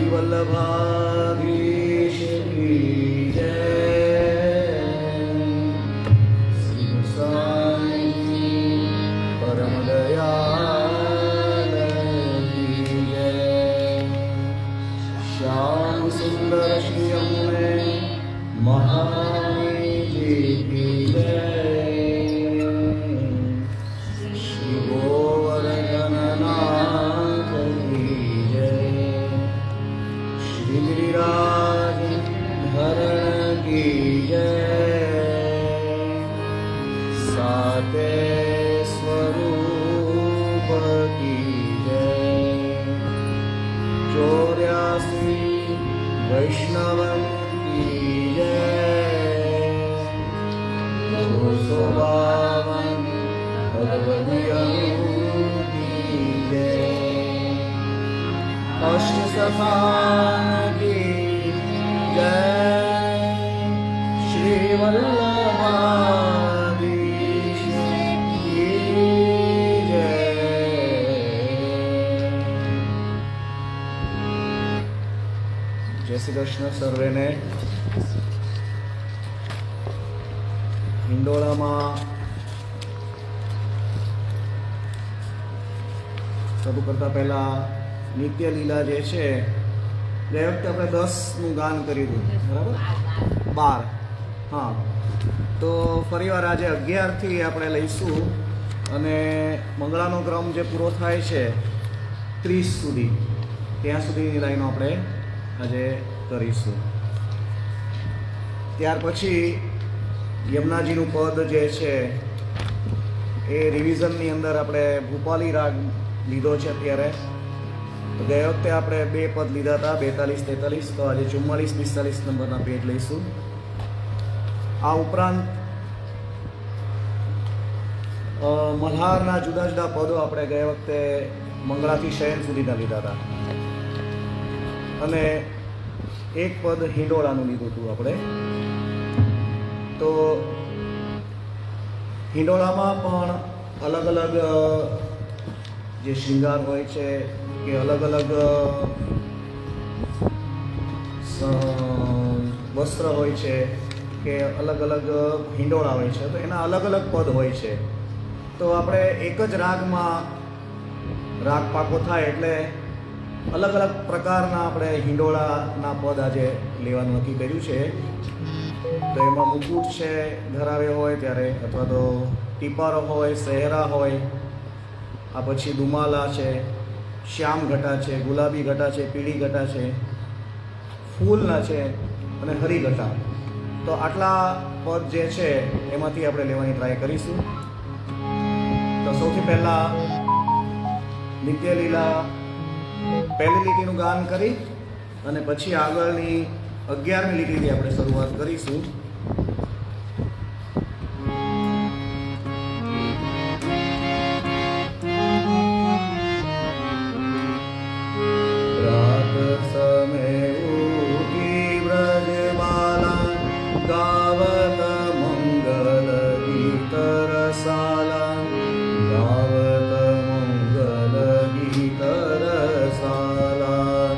वल्लभाधीश की जय। शिव साई जी परम दयाल की जय। श्याम सुंदर श्याम में महारानी जी की जय। श्री गोवर्धननाथ की जय। श्री गिरिराज धरण की जय। साते स्वरूप की जय। 84 वैष्णव की जय। 252 भगवदियों की जय। अष्टसखान की जय। श्री वल्लभाधीश की जय। जय श्री कृष्ण सर्वे ने। हिंडोळाમાં શરૂ કરતા પહેલા નિત્ય લીલા જે છે એ વખતે આપણે 10નું ગાન કર્યું હતું, બરાબર? 12. હા, તો ફરીવાર આજે 11થી આપણે લઈશું અને મંગળાનો ક્રમ જે પૂરો થાય છે 30 સુધી, ત્યાં સુધીની લાઈનો આપણે આજે કરીશું. ત્યાર પછી યમુનાજીનું પદ જે છે એ રિવિઝનની અંદર આપણે ભૂપાલી રાગ લીધો છે અત્યારે. તો ગયા વખતે આપણે 2 પદ લીધા હતા, 42-43. તો આજે 44-45 નંબરના પેજ લઈશું. આ ઉપરાંત મલ્હારના જુદા જુદા પદો આપણે ગયા વખતે મંગળાથી શયન સુધીના લીધા હતા અને એક પદ હિંડોળાનું લીધું હતું આપણે. તો હિંડોળામાં પણ અલગ અલગ જે શૃંગાર હોય છે કે અલગ અલગ વસ્ત્ર હોય છે કે અલગ અલગ હિંડોળા હોય છે, તો એના અલગ અલગ પદ હોય છે. તો આપણે એક જ રાગમાં રાગ પાકો થાય એટલે અલગ અલગ પ્રકારના આપણે હિંડોળાના પદ આજે લેવાનું નક્કી કર્યું છે. તો એમાં મુકુટ છે ધરાવે હોય ત્યારે, અથવા તો ટીપારો હોય, સહેરા હોય, આ પછી દુમાલા છે, શ્યામ ઘટા છે, ગુલાબી ઘટા છે, પીળી ઘટા છે, ફૂલના છે અને હરી ઘટા. તો આટલા પદ જે છે એમાંથી આપણે લેવાની ટ્રાય કરીશું. તો સૌથી પહેલાં નિત્ય લીલા પહેલી લીટીનું ગાન કરી અને પછી આગળની 11મી લીટીથી આપણે શરૂઆત કરીશું. રાત સમે ઉઠી વ્રજમાલા ગાવત મંગલ ગીત રસાલા. ગાવત મંગલ ગીત રસાલા.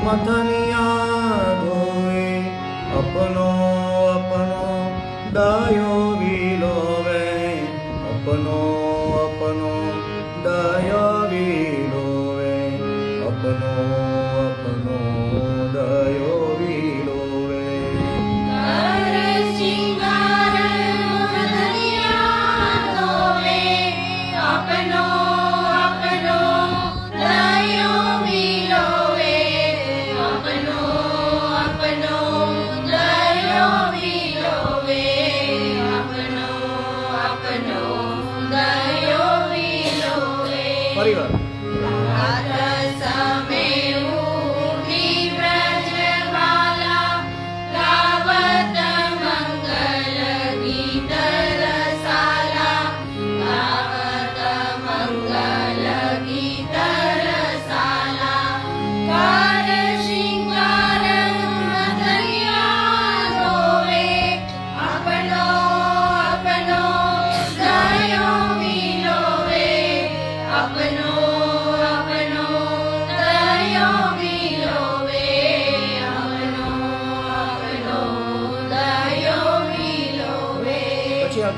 मथनिया धोए अपनो अपनो दायो विलोवे. अपनो अपनो दायो विलोवे. अपनो अपनो दायो विलोवे. પરિવાર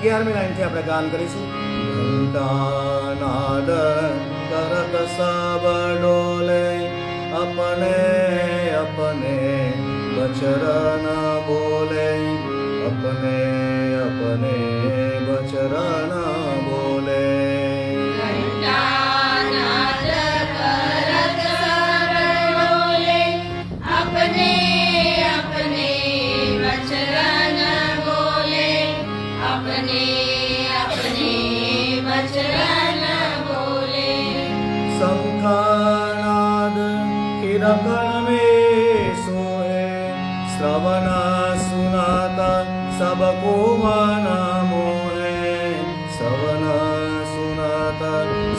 11મી લાઈનથી આપણે ગાન કરીશું. ઘંટાનાદ કરત સબ ડોલે, अपने अपने बचरन बोले, अपने अपने बचरन बोले. घंटानाद करत सब डोले, अपने अपने बचरन बोले, अपने अपने बचरन बोले. शंखनाद किरकण में सोए, श्रवण सुनाता सबको मन मोहे, श्रवण सुनाता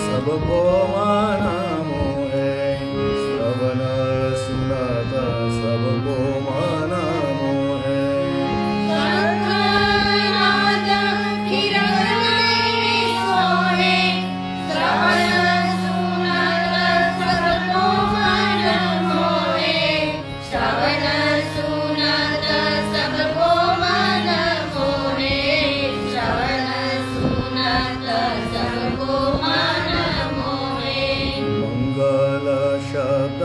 सबको मन मोहे, श्रवण सुनाता सबको मन मोहे. शंखनाद किरण में सोए, श्रवण सुनत सबको मन मोहे, श्रवण सुनत सबको मन मोहे, श्रवण सुनत सबको मन मोहे. मंगल शब्द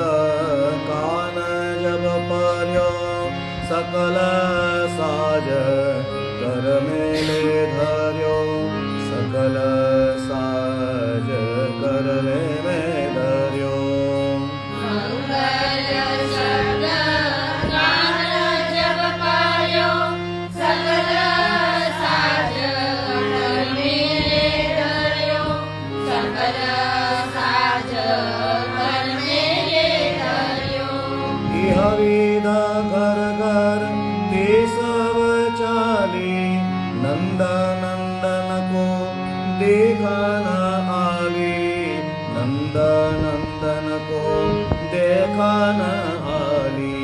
कान जब पर्यो, सकल साज कर मेले धर्यो, सकल साज कर में धर्यो. मंगल शब्द कान जब पायो, सकल साज कर मेले धर्यो, सकल साज कर मेले धर्यो. इह विध घर घर ते सब चाली, नंद नंदन को देखा न आली, नंद नंदन को देखा न आली,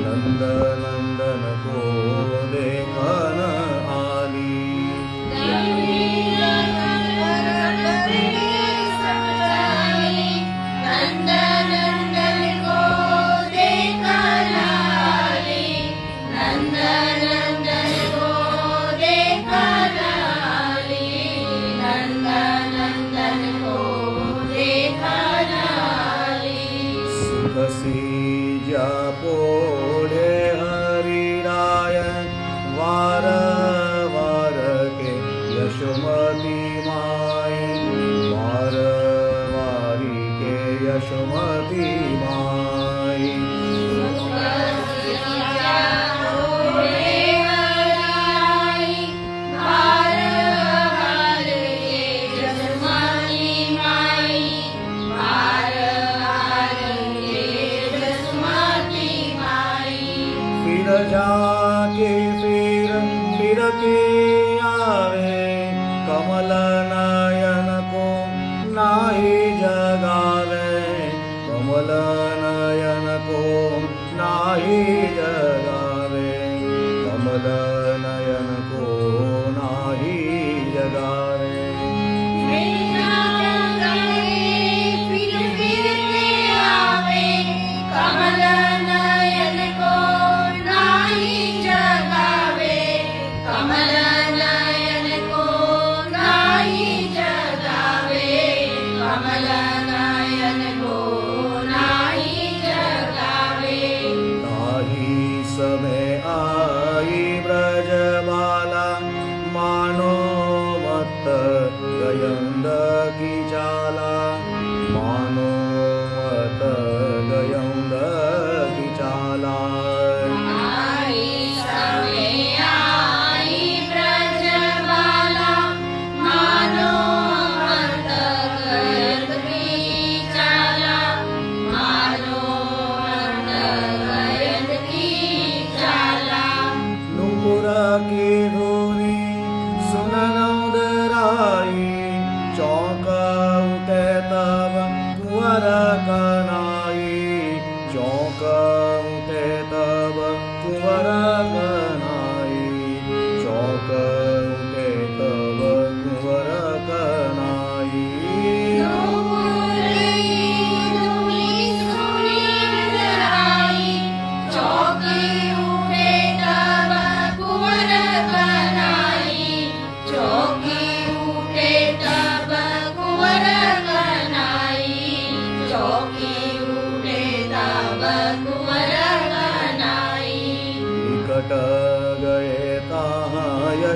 नंद नंदन को देखा न आली. नंद नंदन को देखा लाली, नंद नंदन को देखा लाली, नंद नंदन को देखा लाली. सुख सीजा पोढ़े हरिराय, वार वार के यशोमती माई, वार वारी के यशोमती माई. फिर जाके फिर के आवे, कमल नयन को नाही जगावे, कमल नयन को नाही जगावे, कमल नयन को नाही जगावे. कमल नयन को नाही जगावे, कमल नयन को नाही जगावे, कमल नयन को नाही जगावे. ताही समय आई ब्रजबाला, मानो मत गयंद की चाला, मानो मत गयंद की चाला. आई समय आई ब्रजबाला, मानो मत गयंद की चाला, मानो मत गयंद की चाला. नुपुर की धुनी सुन नौदराई, चौक उठे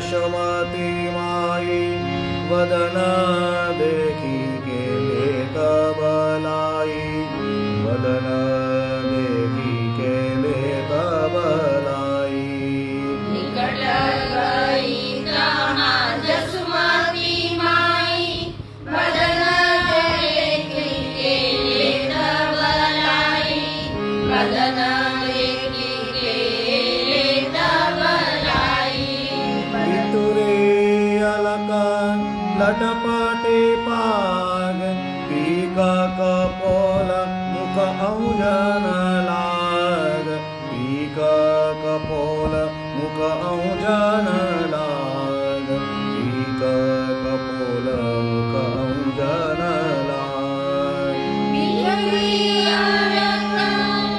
यशोमती माई वदन देखी के लेत बलाई वदन देखी के लेत बलाई निकट गई तहाँ जसुमती माई बदन देखी के लेत बलाई बदन देखी के लेत बलाई पितुरे अलक लटपटे पाग पीका कपोल मुख औजन लाग पीका कपोल मुख औजन लाग पीका कपोल मुख औजन लाग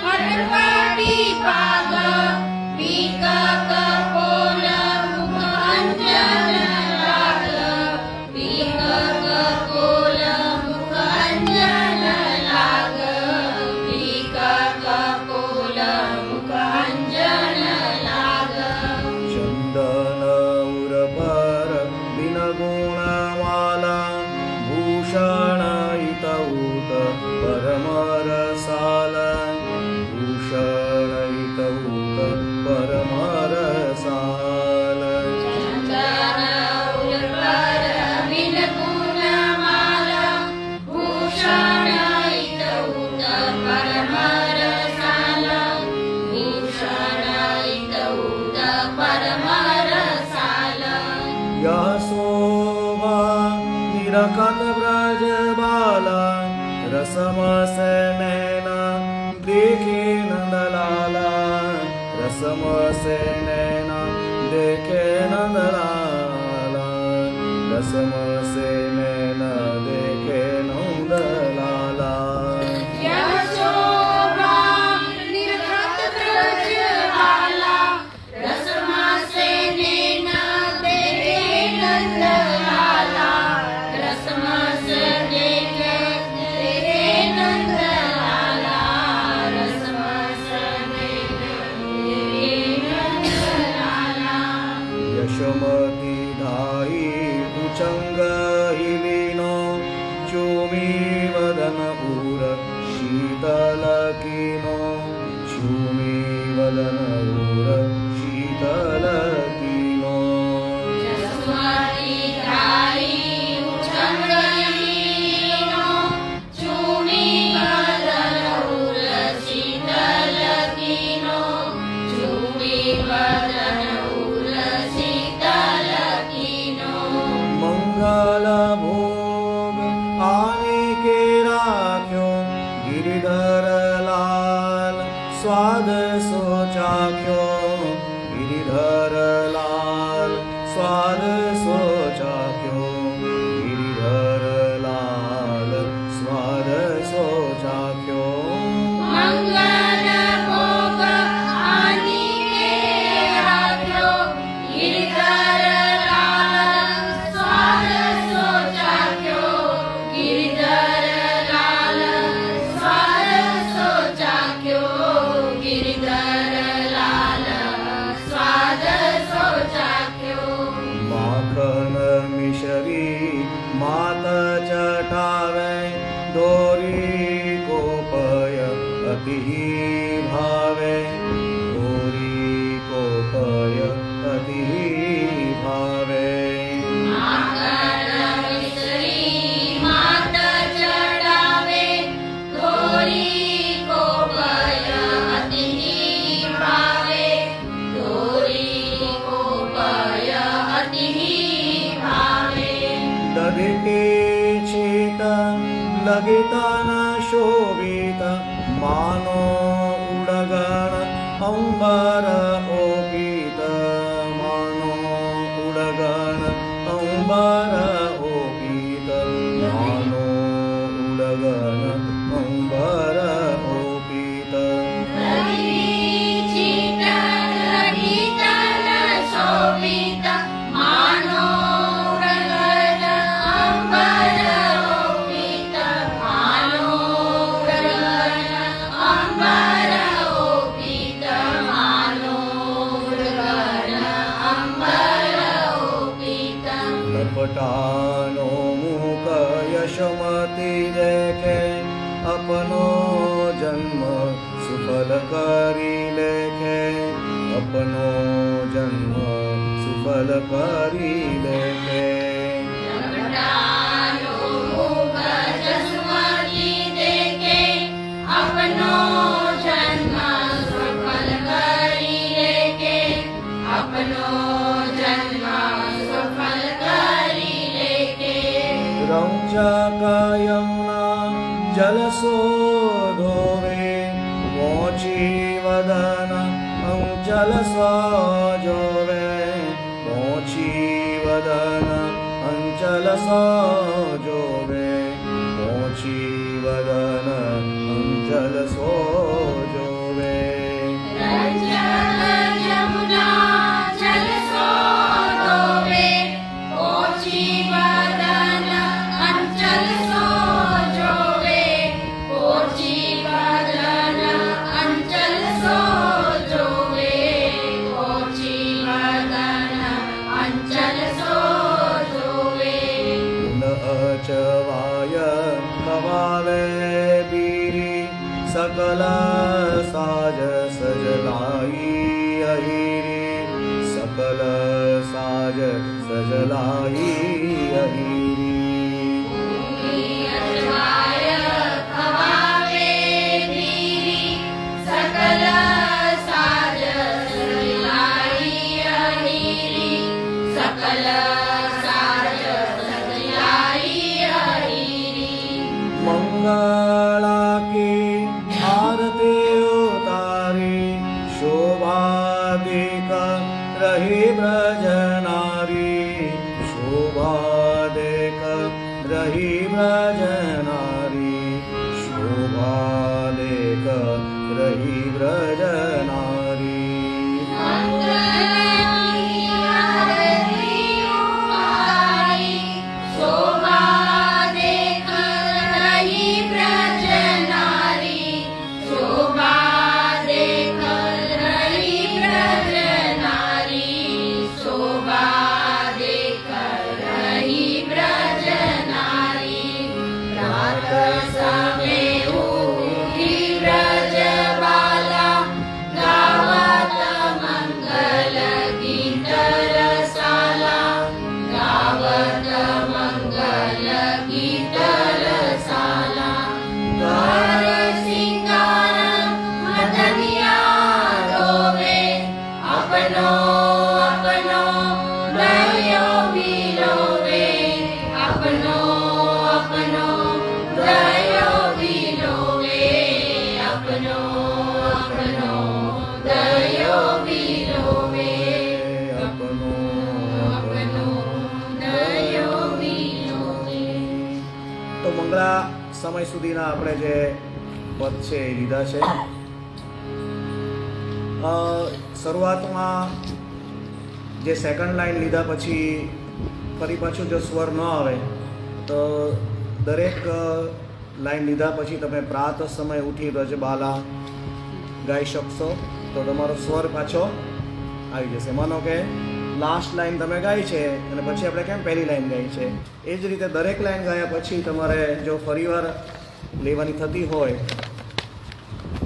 हटपटी पाग पीक कपोल मुख अंजन लाग पीक कपोल मुख अंजन लाग पीक कपोल मुख अंजन लाग चंदन उर पर बिन गुणमाला भूषण इतऊत परम रसाल भूषण इतऊत परम रसाल चंदन उर्वर बिन गुणमाला भूषण इतऊत परम रसाल भूषण इतऊत परम रसाल यः शोभा निरखत ब्रज बाला रसमस नैन देखे नंदलाला रसमस नैन देखे नंदलाला रसमस नैन देखे नंदलाला यः शोभा निरखत ब्रज बाला रसमासे नैन देखे नंदलाला रसमास देखे नंदलाला रसमास देखे नंदलाला यशोमती धाई कुचंग हिलिनो चूमी वदन उर शीतल कीनो चूमी वदन उर शीतल कीनो जसुमती धाई उच्चंगलीनो चूमी वदन उर शीतल कीनो चूमी वदन उर शीतल कीनो मंगल भोग आने के राख्यो गिरिधर लाल स्वाद सोचाख्यो गिरिधर लाल स्वाद सोचाख्यो गिरिधर लाल स्वाद सोचाख्यो मंगल भोग आनी के राख्यो गिरधर लाल स्वाद सोचाख्यो गिरधर लाल स्वाद सोचाख्यो गिरधर लाल स्वाद सोचाख्यो माखन मिश्री मात चटावे दोरी कोपय अति भावे दोरी कोपय अति भावे माखन मिश्री मात चढ़ावे दोरी कोपय अति भावे दोरी कोपय अति भावे दधिते चेत लगिता न शोभित मानो उडगण अंबर ओपित मानो उडगण अंबर ओपित मानो उडगण अंबर ओपित शोभित मानो उडगण अंबर ओपित मानो उडगण अंबर ओपित मानो उडगण अंबर यशोमती देखे अपनो जन्म सुफल करी लेखे अपनो जन्म सुफल करी लेखे लंगड़ानो मुख जसवंती देखे अपनो जन्म सफल करी लेखे अपनो जन्म सफल करी लेखे रौचा कायमना जलसो धोवे पहुँची वदन अंचल जोवे पहुँची वदन अंचल जोवे पहुँची वदन अंचल जोवे रंजन यमुना जल सोवे पहुँची वदन अंचल जोवे पहुँची वदन अंचल जोवे पहुँची वदन अंचल जोवे न अचवाय खवावे बीरी सकल साज सजलाई अहिरी सकल साज सजलाई अहिरी अजवाय खवावे बीरी सकल साज सजलाई अहिरी सकल साज सजलाई अहिरी मंगला की आरती उतारी शोभा देख रही ब्रज नारी शोभा देख रही ब्रज नारी शोभा देख रही ब्रज नारी તો મંગળા સમય સુધીના આપણે જે પદ છે એ લીધા છે. શરૂઆતમાં જે સેકન્ડ લાઈન લીધા પછી ફરી પાછું જો સ્વર ન આવે તો દરેક લાઈન લીધા પછી તમે પ્રાત સમય ઉઠી રજબાલા ગાઈ શકશો તો તમારો સ્વર પાછો આવી જશે. માનો કે લાસ્ટ લાઈન તમે ગાઈ છે અને પછી આપણે કેમ પહેલી લાઈન ગાઈ છે એ જ રીતે દરેક લાઈન ગાયા પછી તમારે જો ફરીવાર લેવાની થતી હોય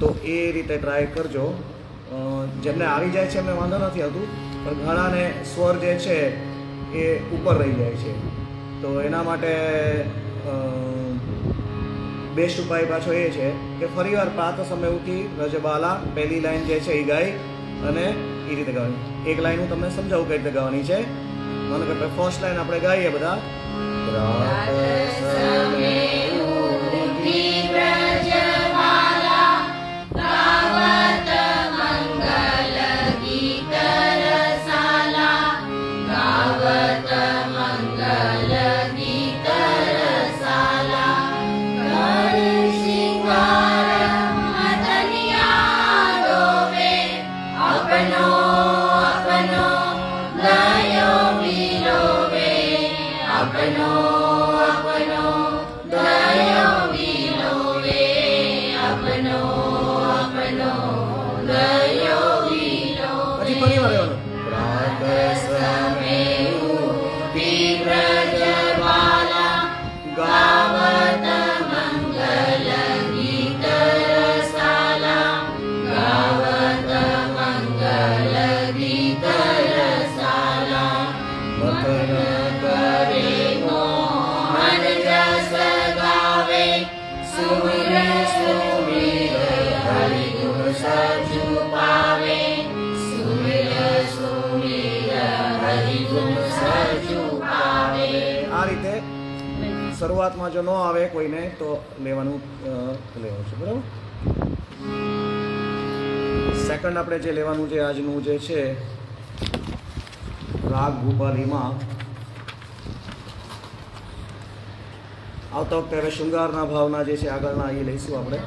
તો એ રીતે ટ્રાય કરજો. જેમને આવી જાય છે એમને વાંધો નથી આવતું, પણ ઘણાને સ્વર જે છે એ ઉપર રહી જાય છે. તો એના માટે બેસ્ટ ઉપાય પાછો એ છે કે ફરીવાર પ્રાત સમય ઉઠી રજબાલા પહેલી લાઈન જે છે એ ગાઈ અને એ રીતે ગાવાની. એક લાઈન હું તમને સમજાવું કઈ રીતે ગાવાની છે. માનો કે ફર્સ્ટ લાઈન આપણે ગાઈએ બધા. પ્રાત સમય ઉઠી વ્રજમાલા ગાવત મંગલ ગીત રસાલા ગાવત મંગલ ગીત રસાલા કર શિંગાર મદનિયા ડોવે અપનો અપનો દયો વિલોવે અપનો અપનો દયો વિલોવે અપનો અપનો દયો વિલોવે. પછી ફરી વાર ગાવાનું. પ્રાત સમય ઉઠી વ્રજમાલા ગાવત સુર સુમીર હરિ ગુણ સચુ પાવે સુર સુમીર હરિ ગુણ સચુ પાવે. આ રીતે શરૂઆતમાં જો ન આવે કોઈને તો લેવાનું છે, બરાબર. સેકન્ડ આપણે જે લેવાનું છે આજનું જે છે રાગ ભૂપાલીમાં આવતા વખતે હવે શૃંગારના ભાવના જે છે આગળના એ લઈશું આપણે.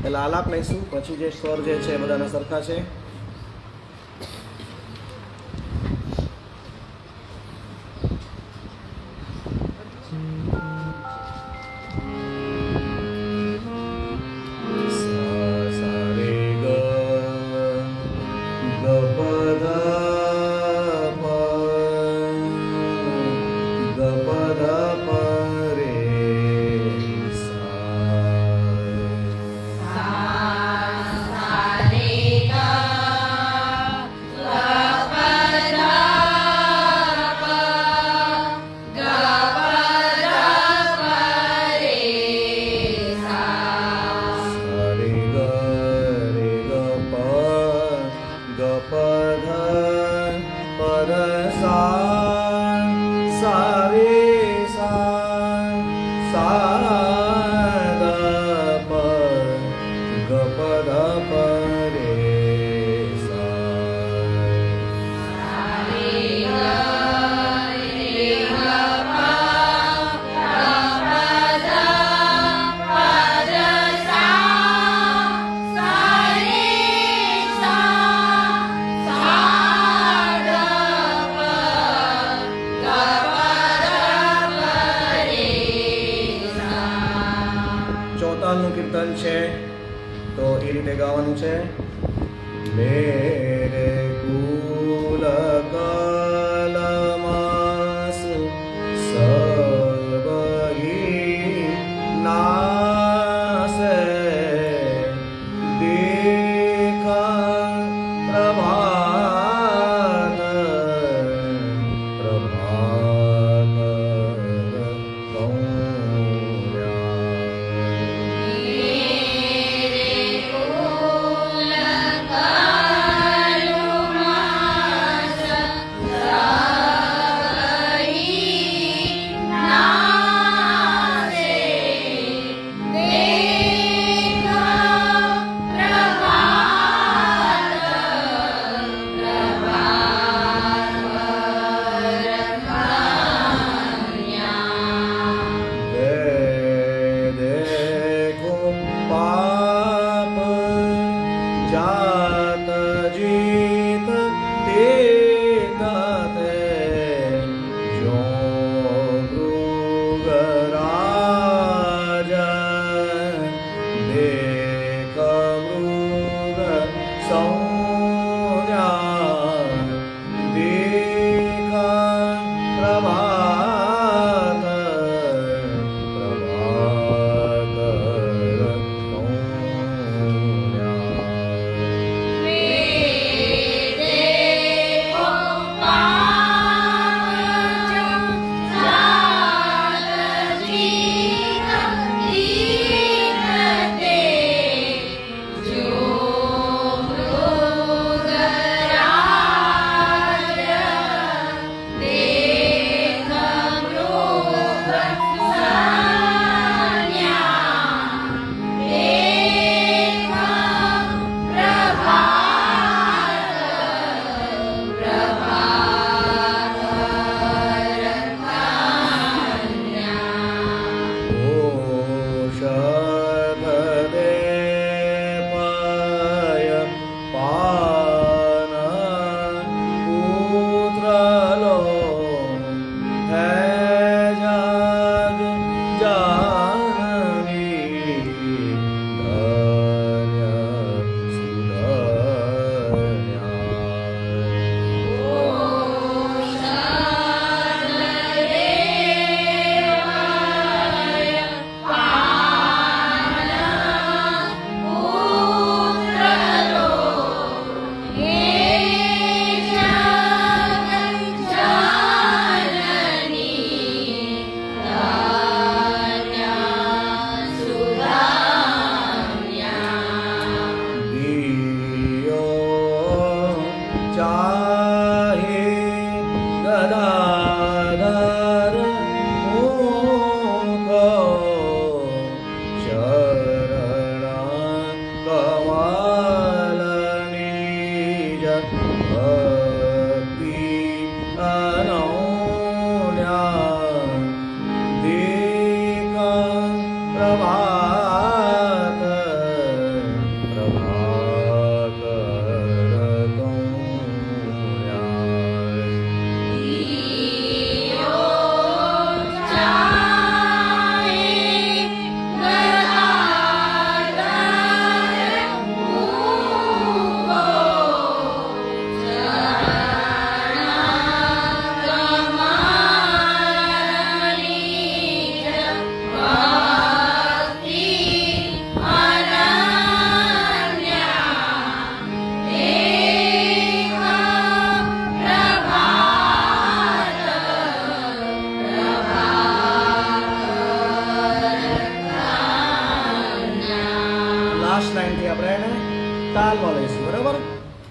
પહેલા આલાપ લઈશું, પછી જે સ્વર જે છે બધાના સરખા છે. ચોતાલનું કીર્તન છે તો એ રીતે ગાવાનું છે. મેરે કુલ કલમાસ સબહી નાસે દેખા પ્રભાત પ્રભાત वे देखो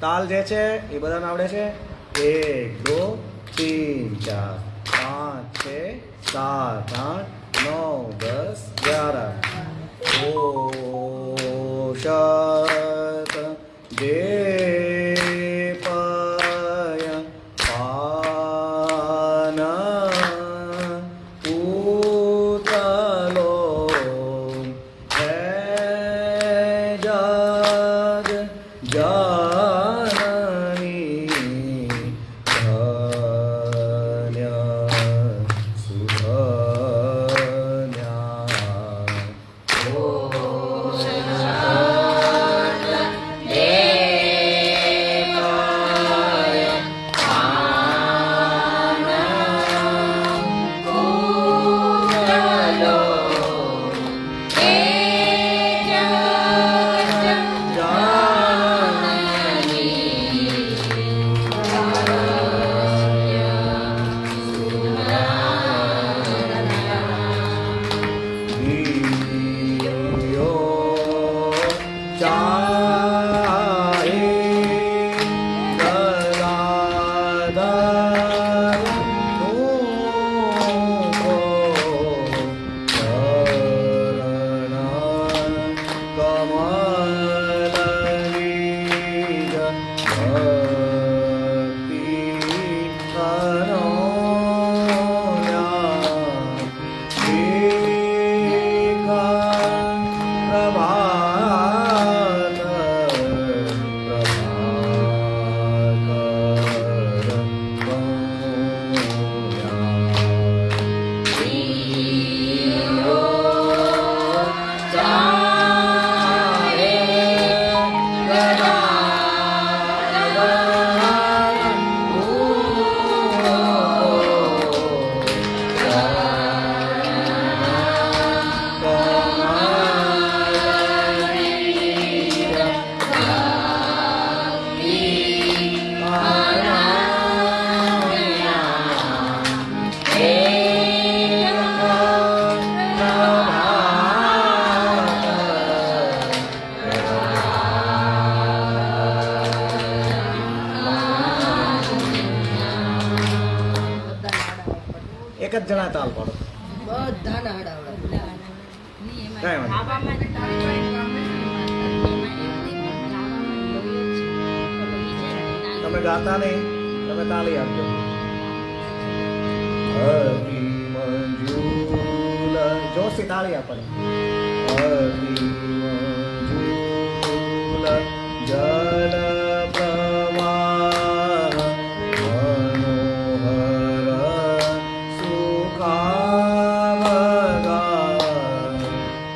તાલ જે છે એ બધાને આવડે છે? 1 2 3 4 5 6 7 8 9 10 11 ઓ શત જે પય પાન પૂતલો હે જગ જનની ધન્ય સુધન્યા એક જ જણા તાલ પાડો. બધાને હડાવડા. કાંઈ વાંધો નહીં. તમે ગાતા નહીં, તમે તાળી આપજો. હરિ મંજુલ જોશી તાળી આપવાની. હરિ મંજુલ જલ પ્રવાહ મનોહર સુખાવગા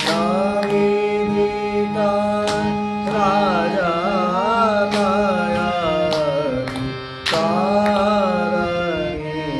નાવિદિતા રાજા કયા તારણી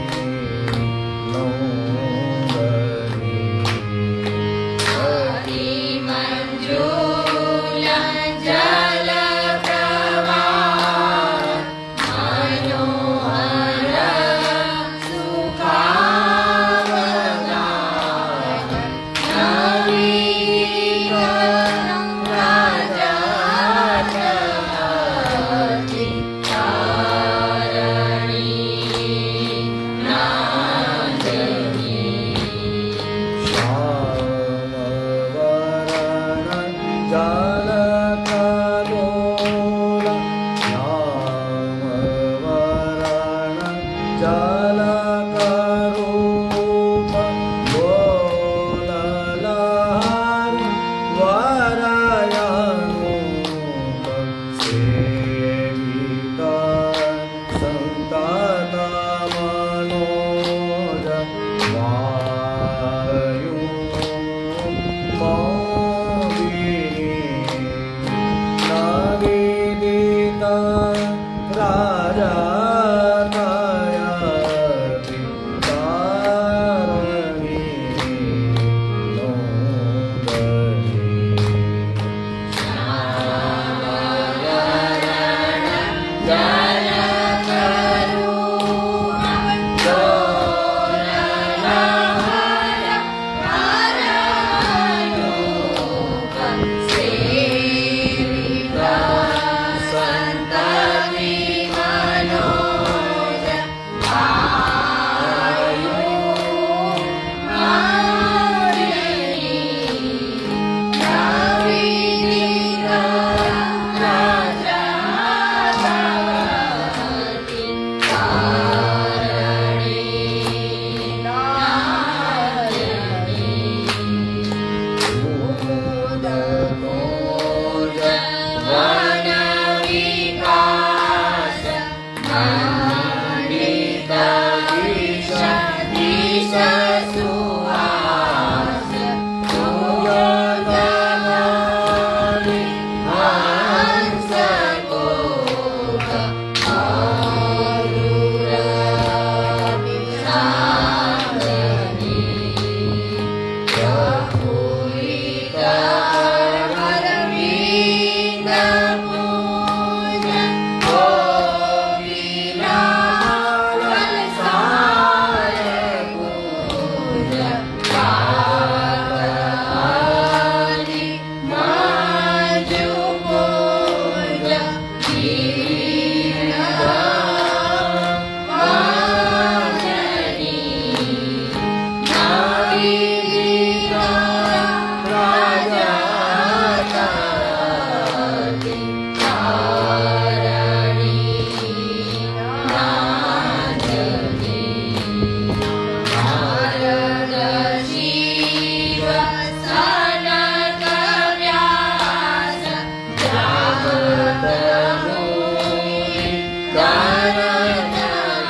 કરત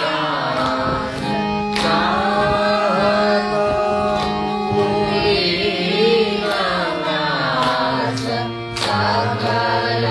ગાન ચાહત પૂરી નાસ સકલ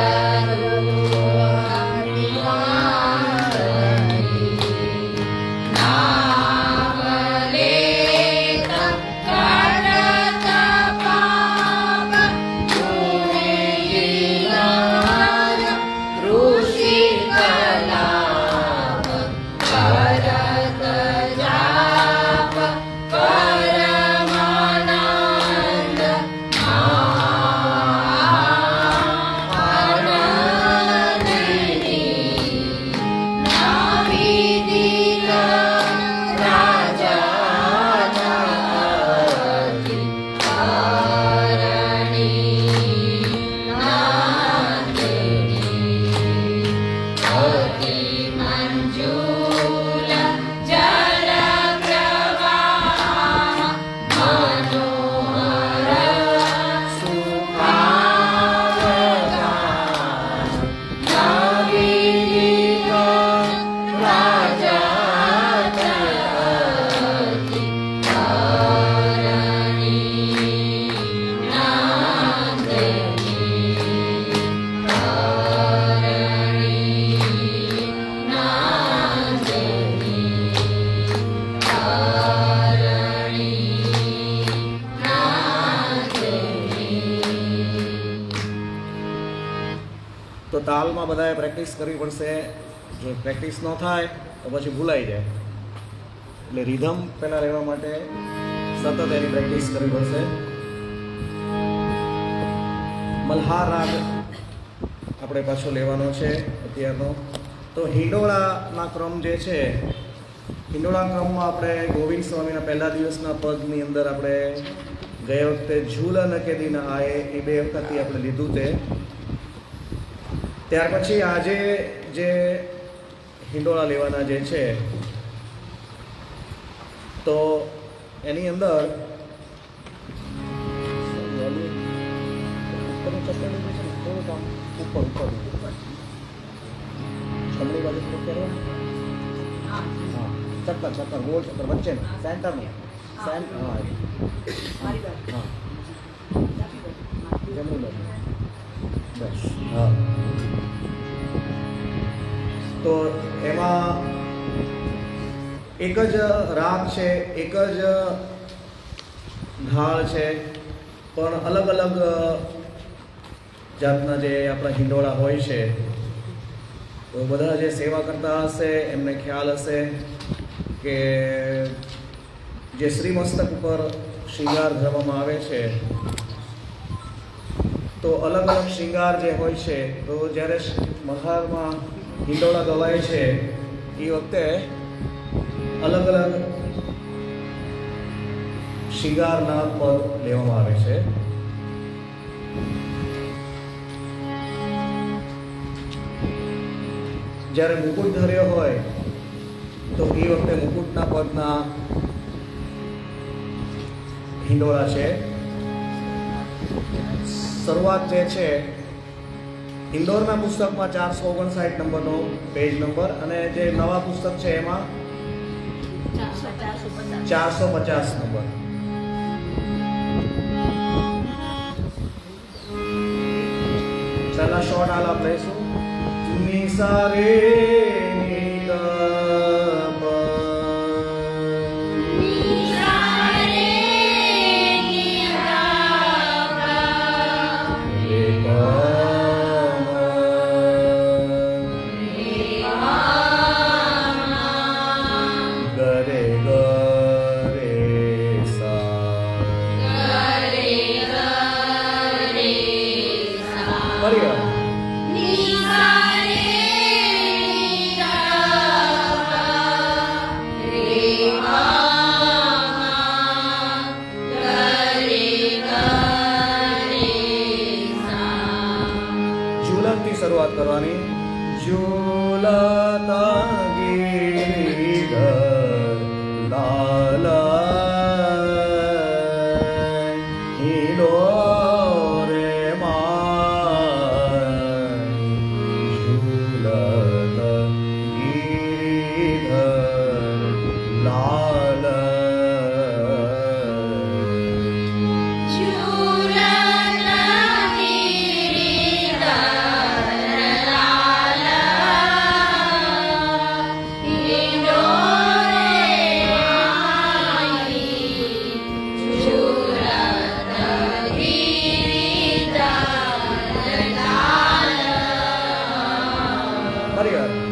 તો તાલમાં બધાએ પ્રેક્ટિસ કરવી પડશે. જો પ્રેક્ટિસ ન થાય તો પછી ભૂલાઈ જાય. એટલે રિધમ પહેલાં રહેવા માટે સતત એની પ્રેક્ટિસ કરવી પડશે. મલ્હાર રાગ આપણે પાછો લેવાનો છે અત્યારનો. તો હિંડોળાના ક્રમ જે છે, હિંડોળા ક્રમમાં આપણે ગોવિંદ સ્વામીના પહેલા દિવસના પદની અંદર આપણે ગયે વખતે ઝૂલન કે દિન આએ એ 2 વખતથી આપણે લીધું તે. ત્યાર પછી આજે જે હિંડોળા લેવાના જે છે, તો એની અંદર જમણી બાજુ હા ચક્કર ગોળ ચક્કર વચ્ચે સેન્ટરનું હા જમણી બાજુ બસ હા. તો એમાં એક જ રાગ છે, એક જ ઢાળ છે, પણ અલગ અલગ જાતના જે આપણા હિંડોળા હોય છે. તો બધા જે સેવા કરતા હશે એમને ખ્યાલ હશે કે જે શ્રીમસ્તક ઉપર શૃંગાર ધરવામાં આવે છે, તો અલગ અલગ શૃંગાર જે હોય છે, તો જ્યારે મલ્હારમાં હિંડોળા ગવાય છે એ વખતે અલગ અલગ શૃંગારના પદ લેવામાં આવે છે. જ્યારે મુકુટ ધર્યો હોય તો એ વખતે મુકુટના પદના હિંડોળા છે. શરૂઆત જે છે ઇન્દોરના પુસ્તકમાં 459 નંબરનો પેજ નંબર, અને જે નવા પુસ્તક છે એમાં 450 નંબર. પહેલા શોર્ટ આલાપ લઈશું. નિસારે શરૂઆત કરવાની. ઝૂલતા ગિરિધર લાલા હિંડોરે માં ઝૂલતા ક્લિયર.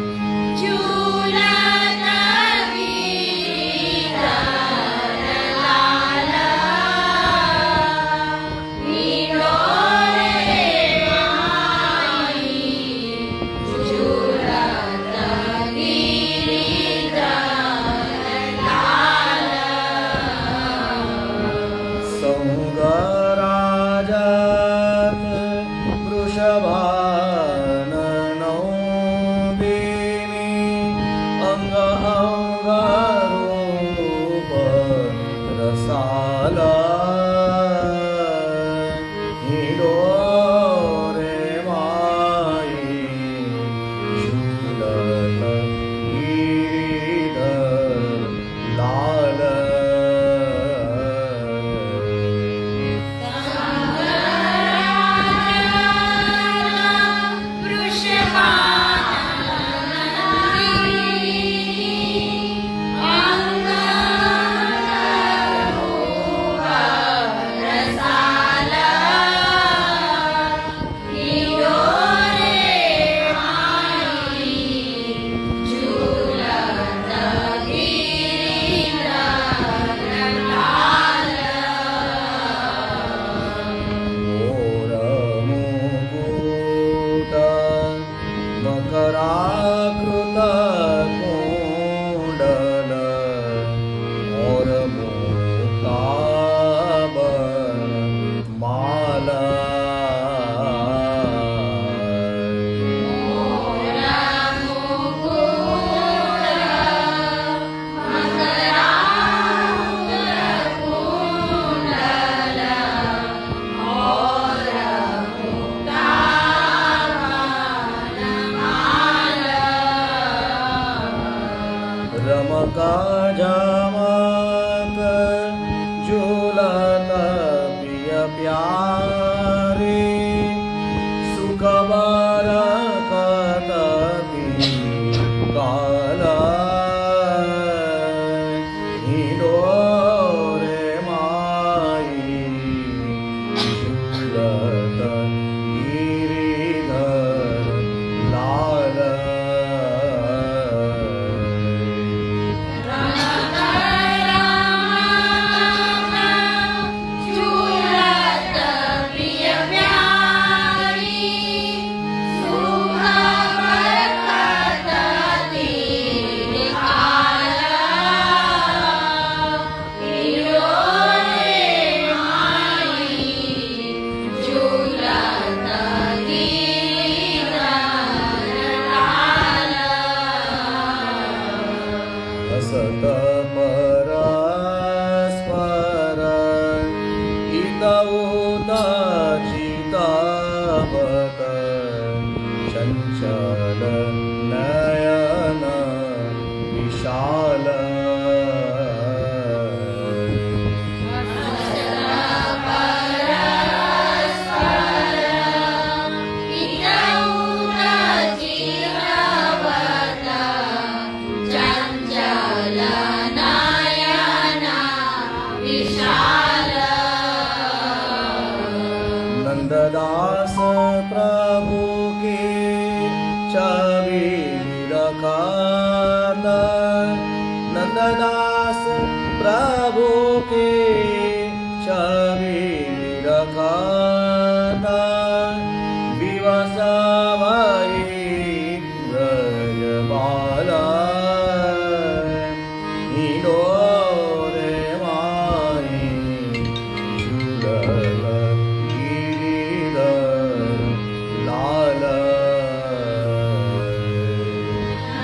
સંગરાજત વૃષભાનનો દેવી અંગ અંગરૂપ રસાલા હિડોરે માઈ ઝૂલત ગિરિધર લાલ. मकराकृत कुंडल और मुक्ताब माला. रमका जमक झूलत प्रिय प्यारे सुख बरकत काल हिडोरे माई झूलत गिरिधर लाल. असत परस्पर हितौत चितावत चंचल नयन विशाल. नंददास प्रभु के छवि रखात नंददास प्रभु के छवि रखात विवश भई ब्रजबाला हिडोरे माई झूलत गिरिधर लाल.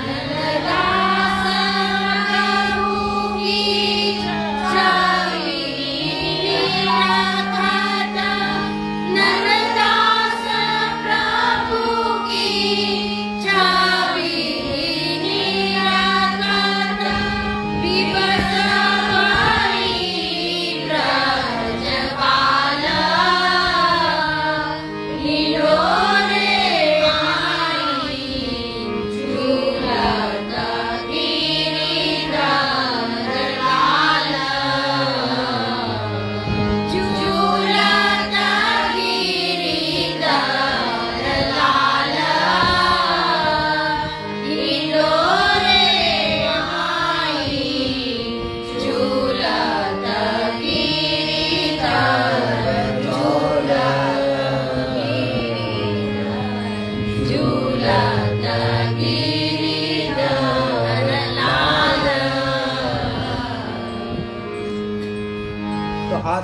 नंददास प्रभु की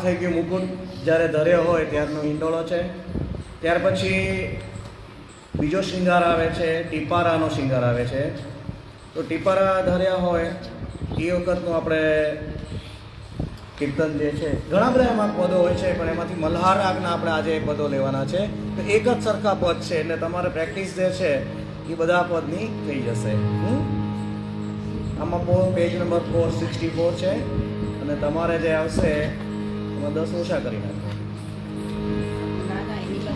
થઈ ગયું મુકુટ જ્યારે ધર્યો હોય ત્યારનો હિંડોળો છે. ત્યાર પછી બીજો શૃંગાર આવે છે, ટીપારાનો શૃંગાર આવે છે. તો ટીપારા ધર્યા હોય એ વખતનું આપણે કીર્તન જે છે, ઘણા બધા એમાં પદો હોય છે, પણ એમાંથી મલ્હાર રાગના આપણે આજે પદો લેવાના છે. તો એક જ સરખા પદ છે, એટલે તમારે પ્રેક્ટિસ જે છે એ બધા પદની થઈ જશે. આમાં પેજ નંબર 464 છે, અને તમારે જે આવશે એમાં 10 ઓછા કરી નાખો.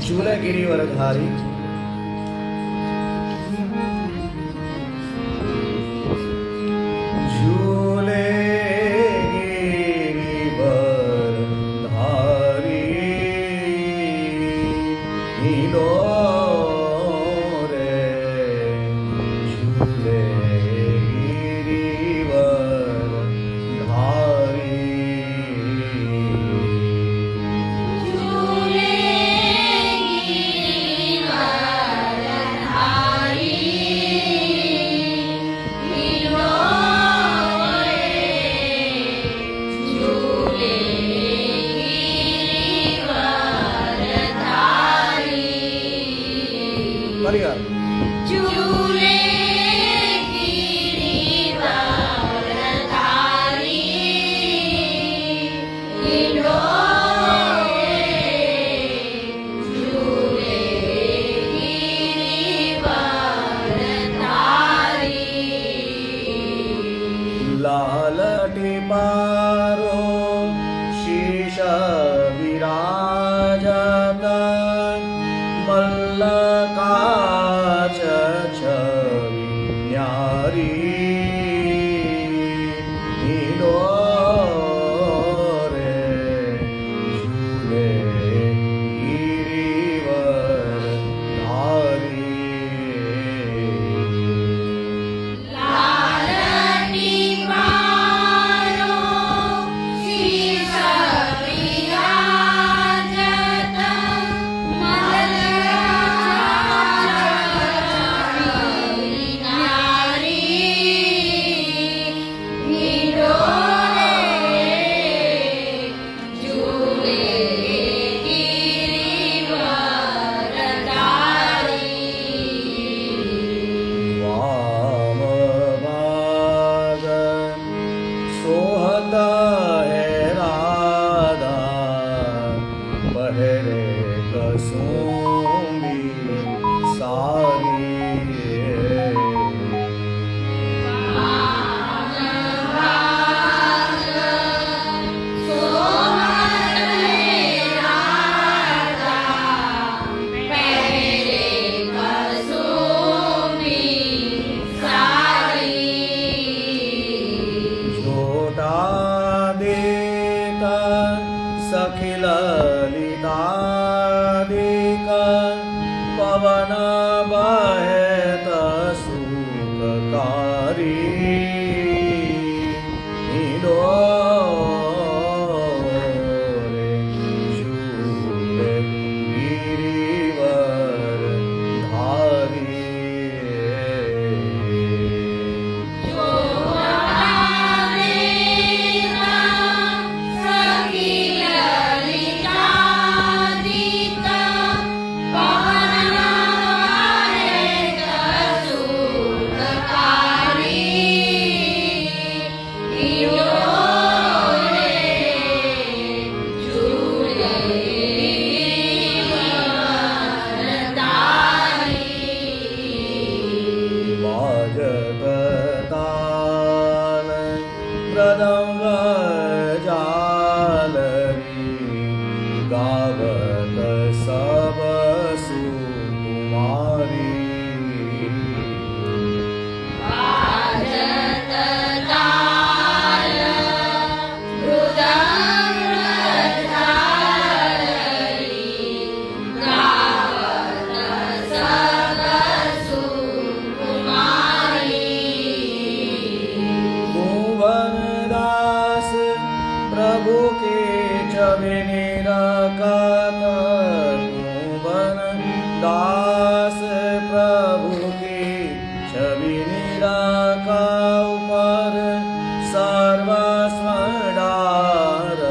ઝૂલે ગિરિવર ધારી, ઝૂલે ગિરિવર ધારી, હિલો રે ઝૂલે ગિરિવર ધારી. ઝૂલે પરિવાર ઝૂલે ગિરિવર ધારી, હિંડોળે ઝૂલે ગિરિવર ધારી. લાલ ટીપારો શીશ વિરાજત, મલ્લકાચ છવિ ન્યારી, હિલો રે ઝૂલે ગિરિવર ધારી. લાલની મારો શીશ વિરાજત, મલ્લકાચ ન્યારી, હિંડોળે ઝૂલે ગિરિવર ધારી. વામ ભાગ સોહત હે રાધા, પહેરે કસુંબી સારી. જોટા દેતા સખી લલિતાદિક, પવન બહેત સુખકારી, હિલો રે ઝૂલે ગિરિવર ધારી. વાજત તાલ મૃદંગ જાલરી, ગાવત સબ સુકુમારી. ભુવનદાસ પ્રભુ કે છવિ નિરાકત, ભુવનદાસ પ્રભુ કે છવિ નિરાકા, ઉપર સર્વસ્વ ડારત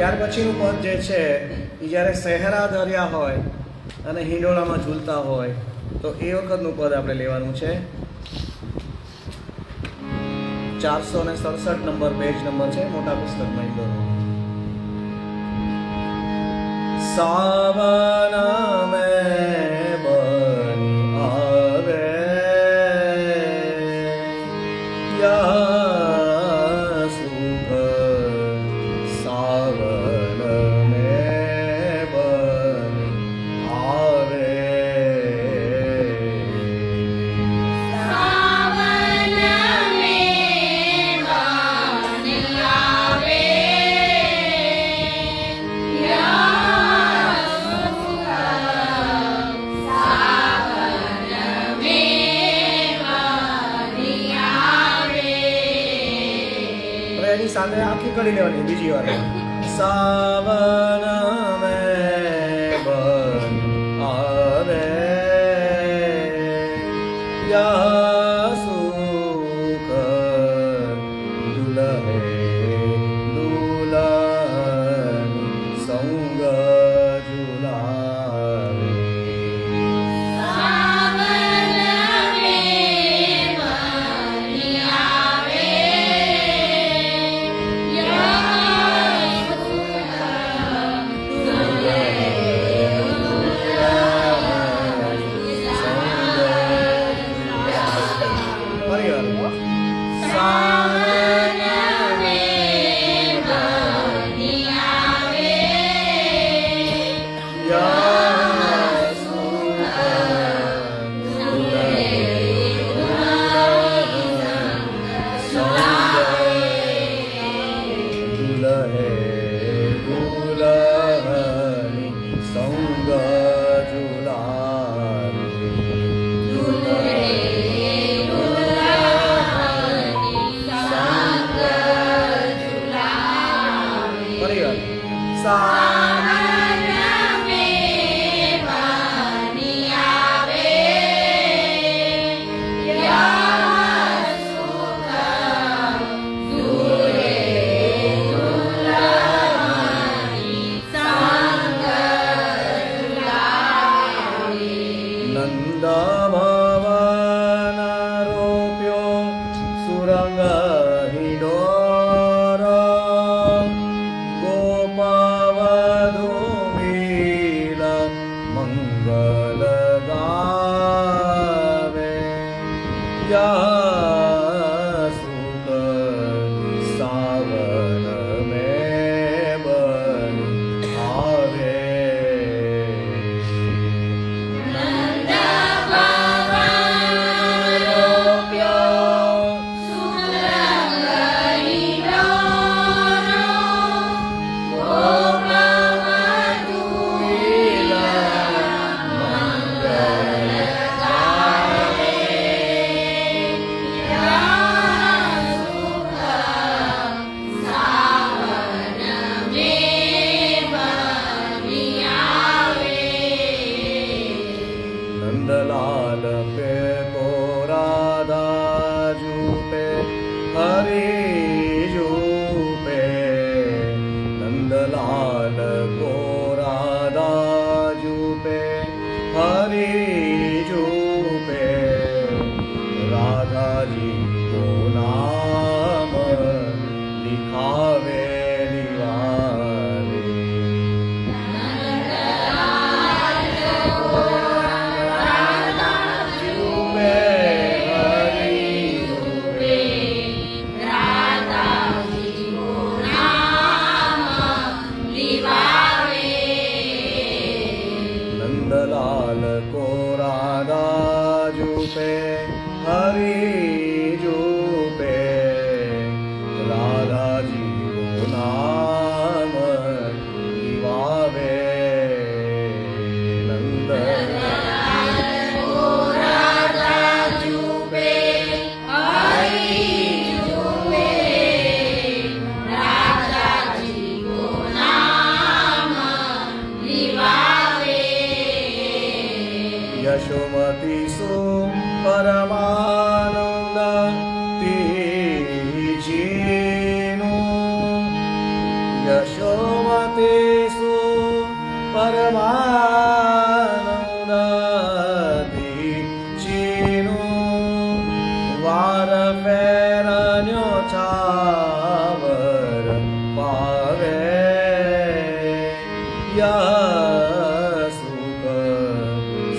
ત્યાર પછીનું પદ જે છે એ જ્યારે સહેરા ધર્યા હોય અને હિંડોળામાં ઝૂલતા હોય તો એ વખતનું પદ આપણે લેવાનું છે. 467 નંબર પેજ નંબર છે મોટા પુસ્તકમાં ઇન્દોરનો. સાવન મેં બની આવે યા સુખ સાવન મેં બની આવે. સાવન મેં બની આવે યા સુખ સાવન મેં બની આવે. હવે એની સાથે આખી કરી લેવાની બીજી વાર. સાવન મેં બની આવે યા સુખ દુલહે દુલહની સંગ ઝુલાવે. સાવન મેં બની આવે યા સુખ દુલહે સાવન મેં બની આવે યા સુખ દુલહે દુલહની સંગ ઝુલાવે. ફરી વાર. સાવન મેં બની આવે યા સુખ દુલહે દુલહની સંગ ઝુલાવે. નંદ ભવન રોપ્યો સુરંગ હિંડોર ગોપવધુ મિલ મંગલ ગાવે યા સુખ સાવન મેં બની આવે. નંદ ભવન રોપ્યો સુરંગ હિંડોરો ગોપવધુ મિલ મંગલ ગાવે યા સુખ સાવન મેં બની આવે. નંદલાલ पे को राधा जूपे हरि जूपे. नंदलाल को राधा जूपे हरि जूपे. राधा जी को नाम लिखावे निवारे. जूपे हरि जूपे. રાધાજી કો નામ લીવાવે. नंदलाल को राधा जूपे हरि जूपे. राधा जी को नाम लिवावे. नंद રાધા જુબે હરી જુબે રાધાજી કો નામ લીવાવે. यशोमती सु परमानंद तीजीनु. यशोमती તેસુ પરમાનંદથી ચીનું વાર ફેરન્યો છાવર પાવે યસુક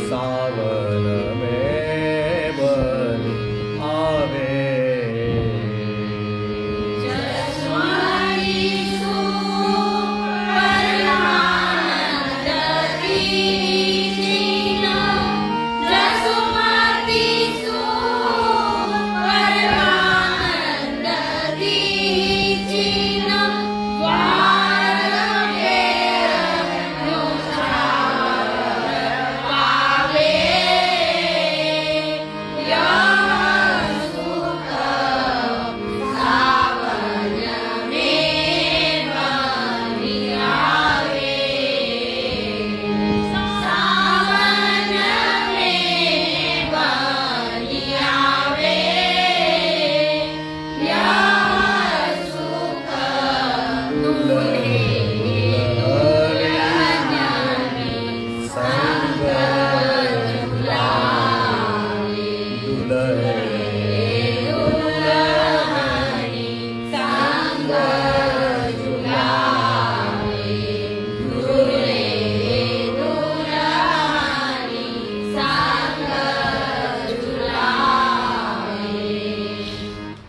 સાવન મેં બની આવે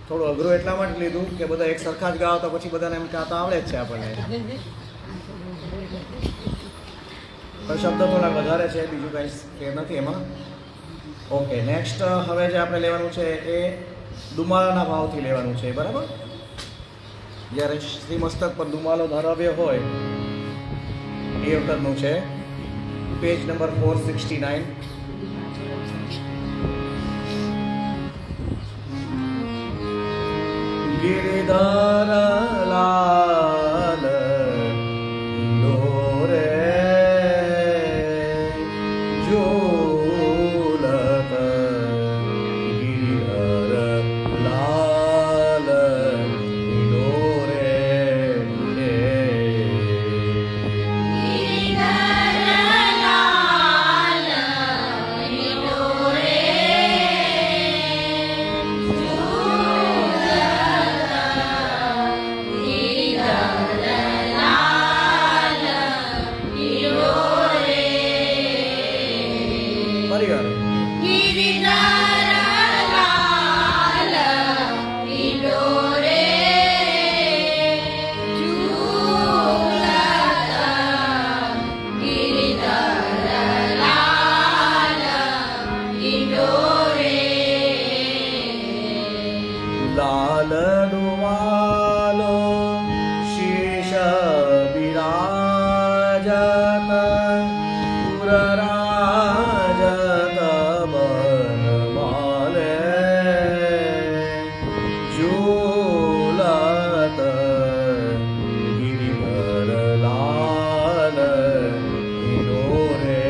થોડું અઘરું એટલા માટે લીધું કે બધા એક સરખા જ ગાઓ તો પછી બધાને એમ ગાતા આવડે જ છે આપણને. પણ શબ્દ થોડા વધારે છે, બીજું કાંઈ ફેર નથી એમાં. ઓકે, નેક્સ્ટ હવે જે આપણે લેવાનું છે એ દુમાલાના ભાવથી લેવાનું છે, બરાબર? જ્યારે શ્રી મસ્તક પર દુમાલો ધરાવ્યો હોય એ વખતનું છે. Page number 469. गिरिधर लाल रे झूलत गिरिधर लाल रे લાલ ડુમાલો શીશ બિરાજત પુરરાજત બનમાલે ઝૂલત ગિરિવર લાલ રે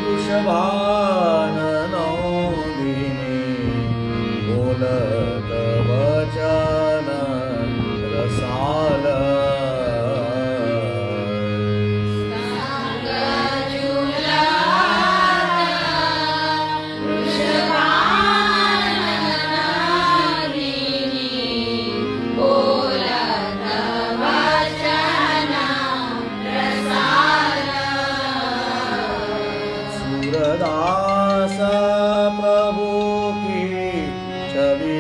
વૃષભાન નોંદિની બોલત વચન રસાલ सूरदास प्रभु की छवि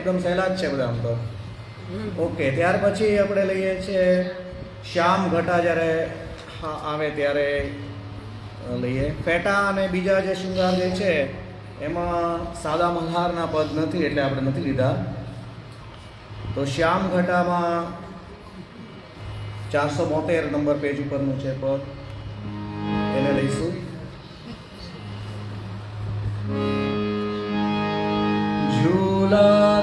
એકદમ સહેલા જ છે બધા આમ તો. ઓકે, ત્યાર પછી આપણે લઈએ છીએ શ્યામ ઘટા, જ્યારે આવે ત્યારે લઈએ. ફેટા અને બીજા જે શૃંગાર જે છે એમાં સાદા મલ્હારના પદ નથી એટલે આપણે નથી લીધા. તો શ્યામ ઘટામાં 472 નંબર પેજ ઉપરનું છે પદ, એને લઈશું. ઝૂલા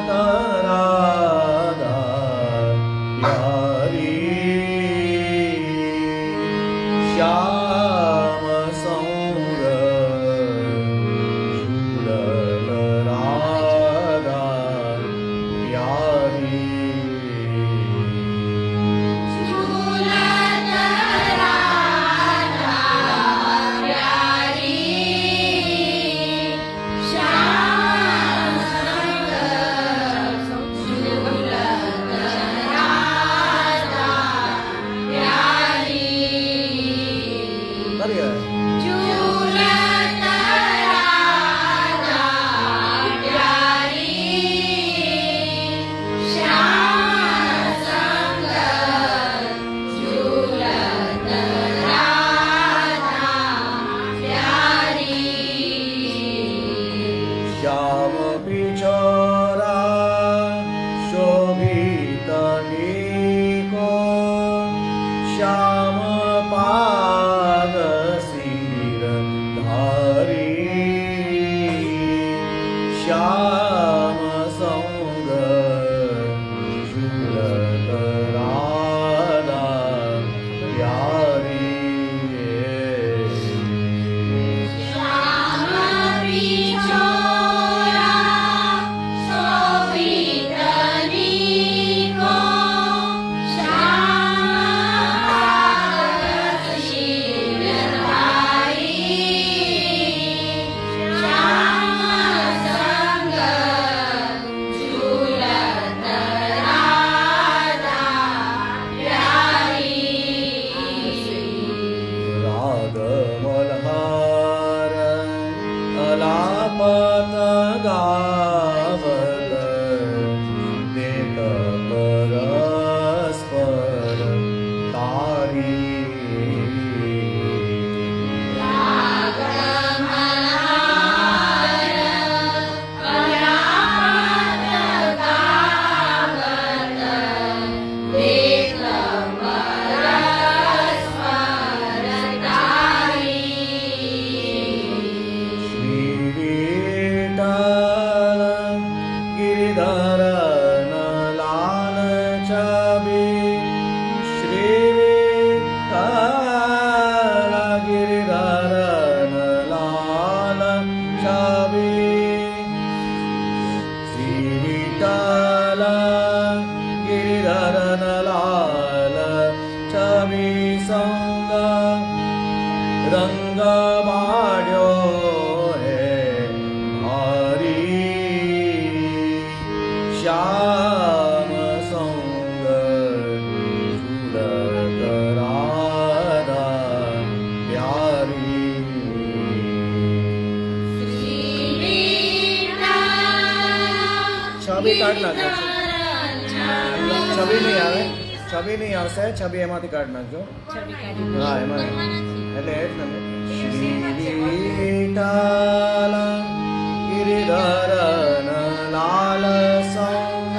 છબી નહીં આવશે, છબી એમાંથી કાઢી નાખજો. હા, એમાં એટલે એ જ ને. શ્રી ગિરિધરન લાલ સંગ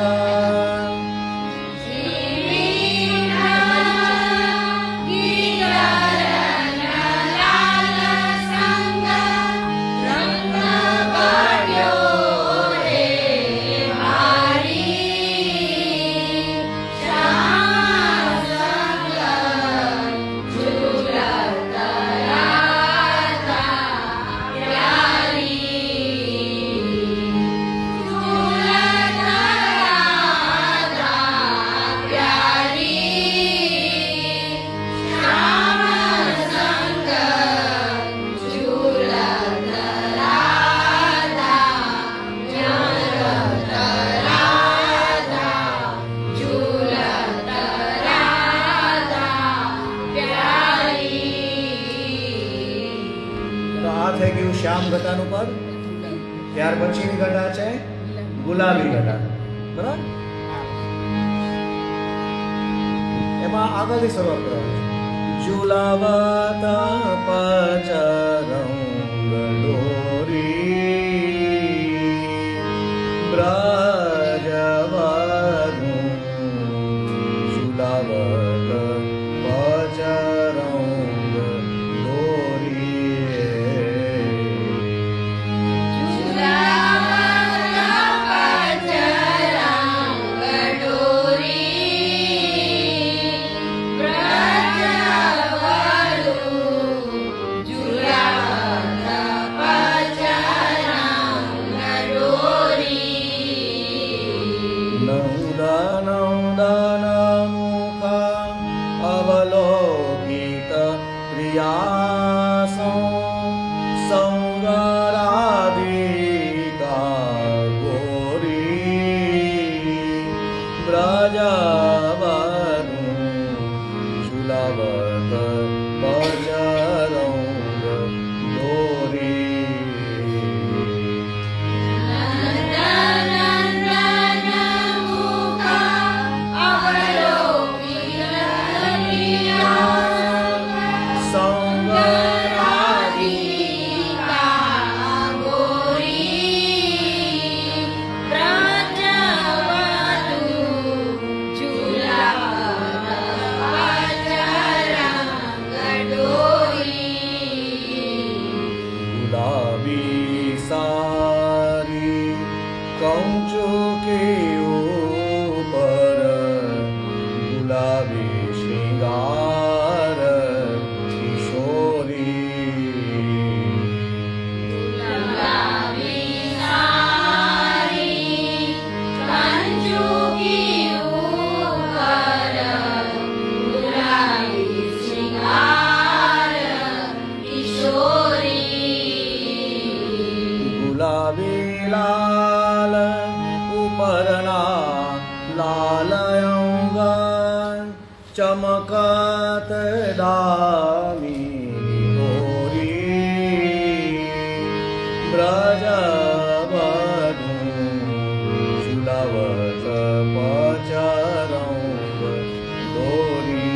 થઈ ગયું શ્યામ ઘટાનું પદ. ત્યાર પછીની ઘટા છે ગુલાબી ઘટા. બરાબર. એમાં આગળથી શરૂઆત કરવાની છે. ઝુલાવતા પચરંગ ડોરી બ્રજવધુ ઝુલાવત પચરંગ અવલોકિત પ્રિયાસો સૌરાધિકા ગોરી બ્રજવધુ ઝુલાવત પચરંગ ડોરી. ગુલાબી સારી કંચુકી ઉપર ગુલાબી શૃંગાર કિશોરી ગુલાબી લાલ ઉપરના લાલ અંગ ચમકત દામિની ગોરી બ્રજવધુ ઝુલાવત પચરંગ ડોરી.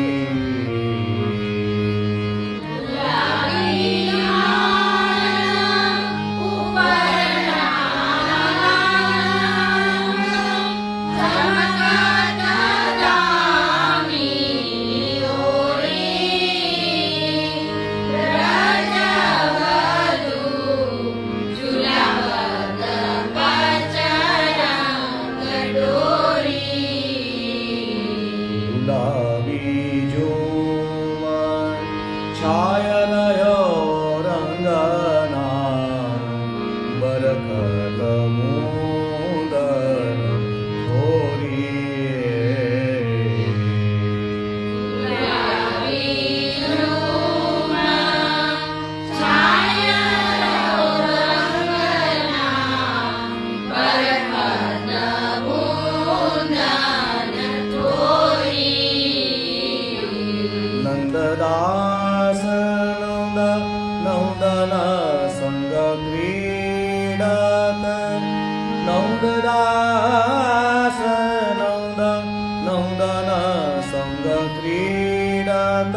ગુલાબી જોવન છાયરયો રંગના બરખત મુદન થોરી નંદદાસ નંદન સંગ ક્રીડત નંદદાસ નંદન સંગ ક્રીડત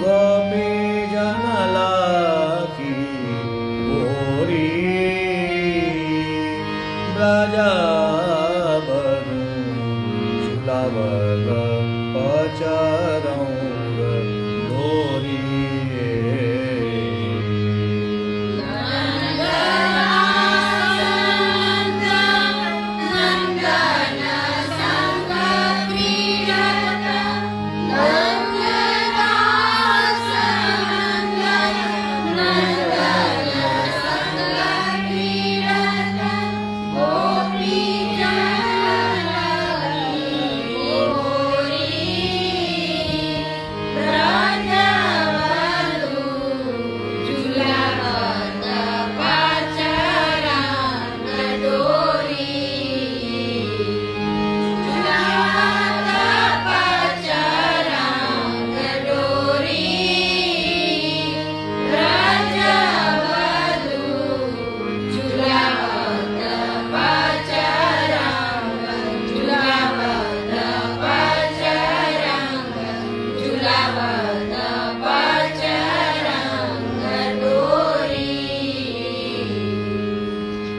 ગોપી જન લખી ગોરી બ્રજવધુ ઝુલાવત પચરંગ Gopee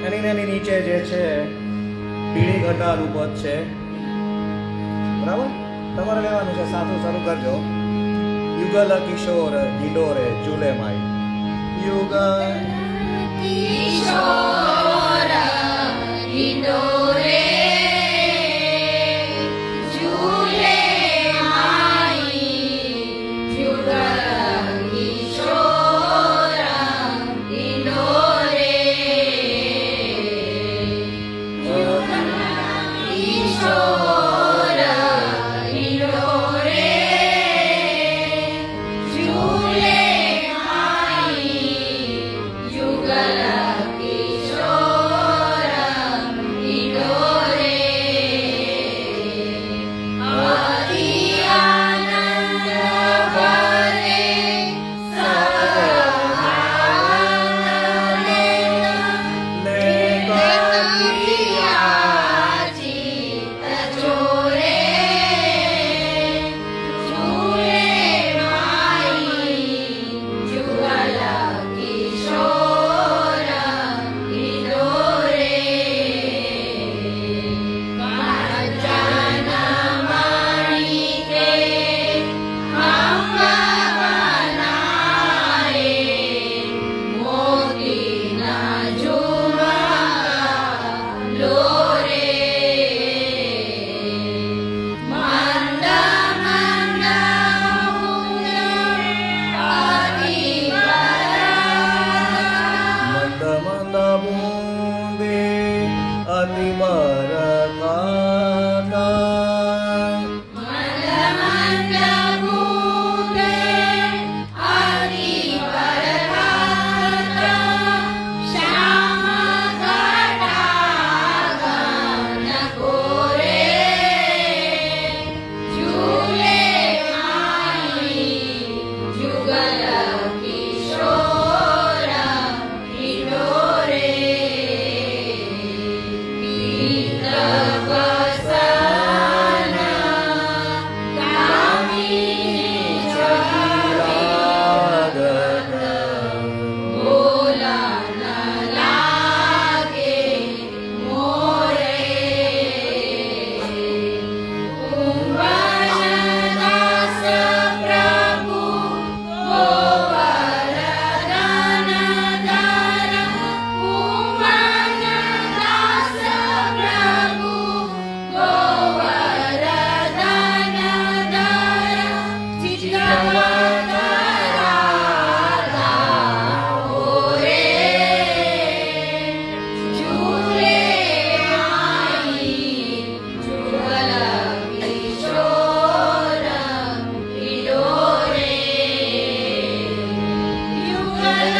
એની નીચે જે છે પીળી ઘટાનું પદ છે, બરાબર? તમારે લેવાનું છે, સાચું શરૂ કરજો. યુગલ કિશોર હિંડોરે ઝૂલે માઈ. યુગલ કિશોર હિંડોરે ઝૂલે માઈ. યુગલ કિશોર હિંડોરે કિશોર હિંડોરે ઝૂલે માઈ. યુગલ કિશોર હિંડોરે અતિ આનંદ ભરે સહાય લેતા ચિત્ત ચોરે ઝૂલે માઈ. યુગલ કિશોર હિંડોરે કાંચન માણિકે અંબવનાએ મોતીના ઝુમકા લોરે. મંદ મંદ અતિ મંદ મંદ બૂંદે અતિ બરકાતા. મંદ મંદ બૂંદે અતિ બરકાતા. શ્યામ ઘટાગન કોરે ઝૂલે માઈ. યુગલ કિશોર હિંડોરે પીત વસન કામિની લાગત બોલા ન લાગે મોરે. કુંવર દાસ પ્રભુ ગોવર્ધન ધર. કુંવર દાસ પ્રભુ ગોવર્ધન ધર. ચિત્તવત રાધા ઓરે ઝૂલે માઈ. યુગલ કિશોર હિંડોરે. યુગલ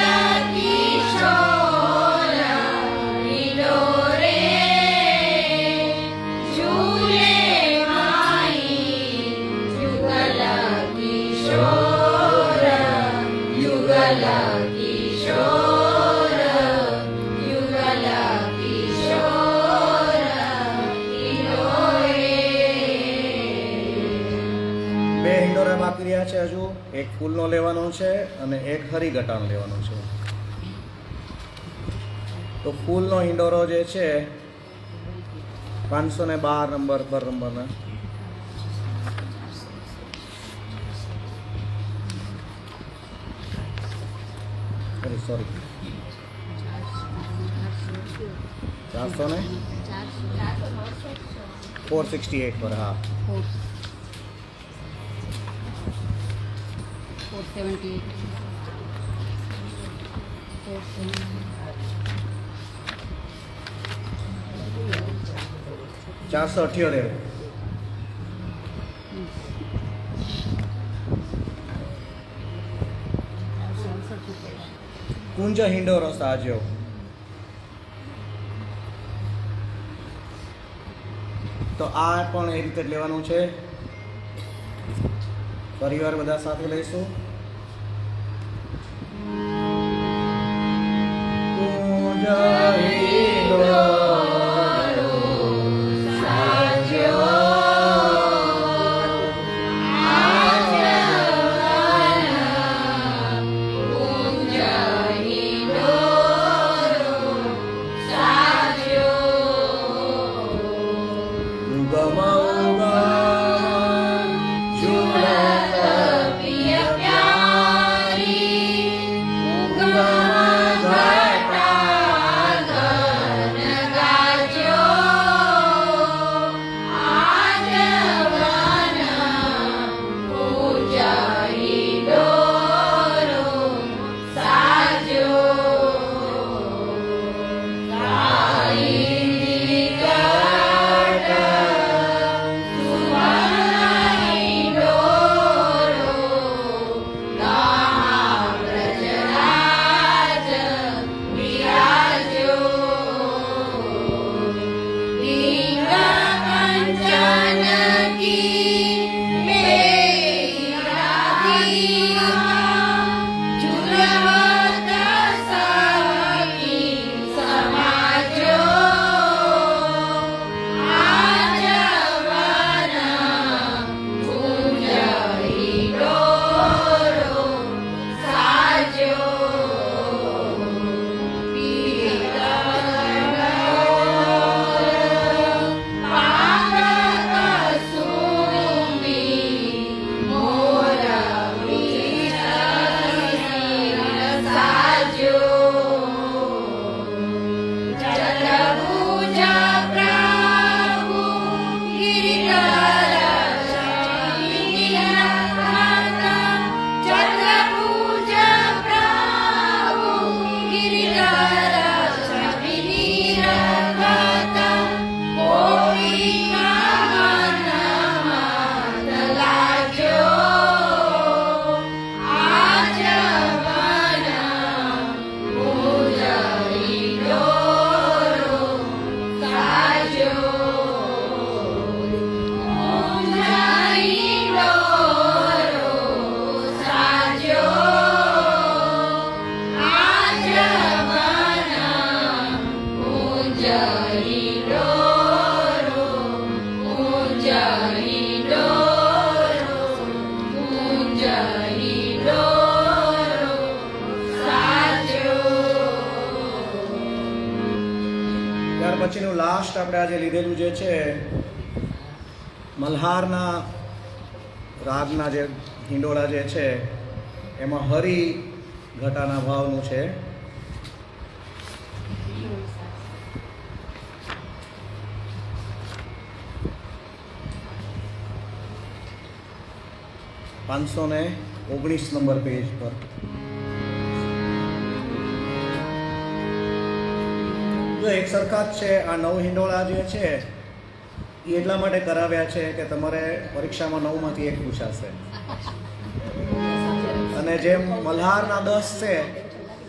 કિશોર હિંડોરે ઝૂલે માઈ. યુગલ કિશોર યુગલ કિશોર યુગલ કિશોર હિંડોરે. બે હિંડોરા બાકી રહ્યા છે હજુ. એક ફૂલનો લેવાનો છે અને એક હરિઘટાનો લેવાનો છે. તો ફૂલનો હિંડોરો જે છે 512 નંબર પર નંબરના. સોરી 400 ને 468 પર. હા, 478. કુંજ હિંડોરો સાજ્યો. તો આ પણ એ રીતે જ લેવાનું છે. પરિવાર બધા સાથે લઈશું. કુંજ હિંડોરો સાજ્યો કુંજ હિંડોરો ત્યાર પછીનું લાસ્ટ આપણે આજે લીધેલું જે છે મલ્હારના રાગના જે હિંડોળા જે છે એમાં હરિ ઘટાના ભાવનું છે. $519 નંબર પેજ પર. જો એક સરખા જ છે. આ 9 હિંડોળા જે છે એ એટલા માટે કરાવ્યા છે કે તમારે પરીક્ષામાં 9માંથી 1 પૂછાશે. અને જેમ મલ્હારના 10 છે,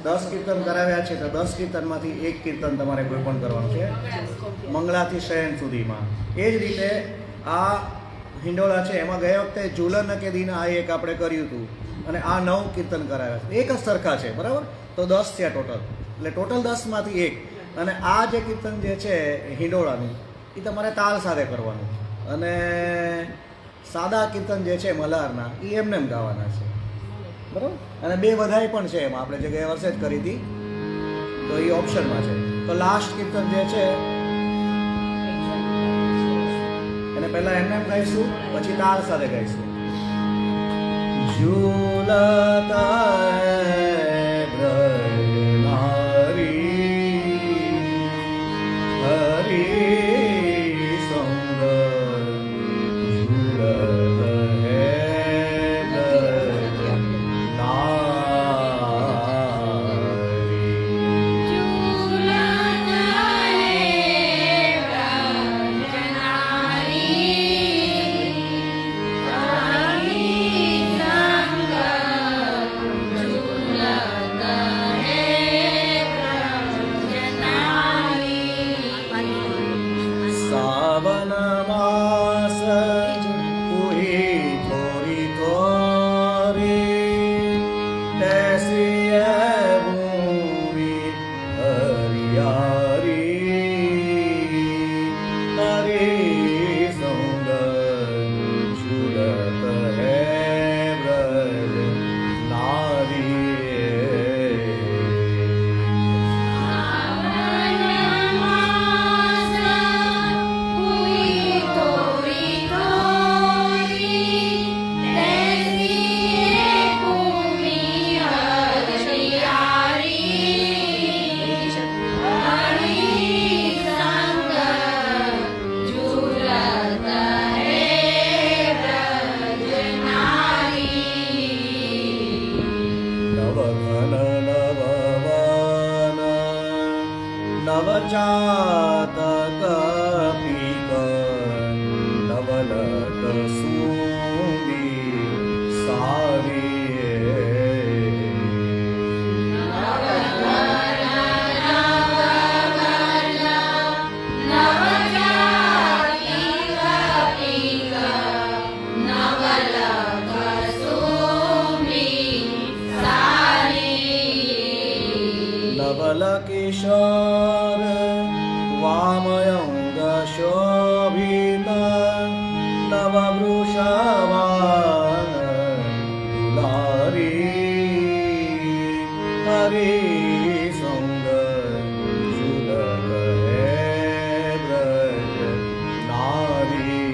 10 કીર્તન કરાવ્યા છે તો 10 કીર્તનમાંથી 1 કીર્તન તમારે કોઈ પણ કરવાનું છે મંગળાથી શયન સુધીમાં. એ જ રીતે આ હિંડોળા છે એમાં ગયા વખતે ઝૂલન કે દિન આ એક આપણે કર્યું હતું અને આ 9 કીર્તન કરાવ્યા છે. એક જ સરખા છે, બરાબર? તો 10 થયા ટોટલ. એટલે ટોટલ 10માંથી 1. અને આ જે કીર્તન જે છે હિંડોળાનું એ તમારે તાલ સાથે કરવાનું. અને સાદા કીર્તન જે છે મલ્હારના એ એમને એમ ગાવાના છે, બરાબર? અને 2 વધાઈ પણ છે એમાં, આપણે જે ગયા વર્ષે જ કરી હતી તો એ ઓપ્શનમાં છે. તો લાસ્ટ કીર્તન જે છે એને પહેલા એમને એમ ગાઈશું, પછી તાલ સાથે ગાઈશું. ઝૂલતા કિશોર વામયંગ શોભિત નવ વૃષભાન લારી હરી સંગ ઝૂલત હે બ્રજ નારી.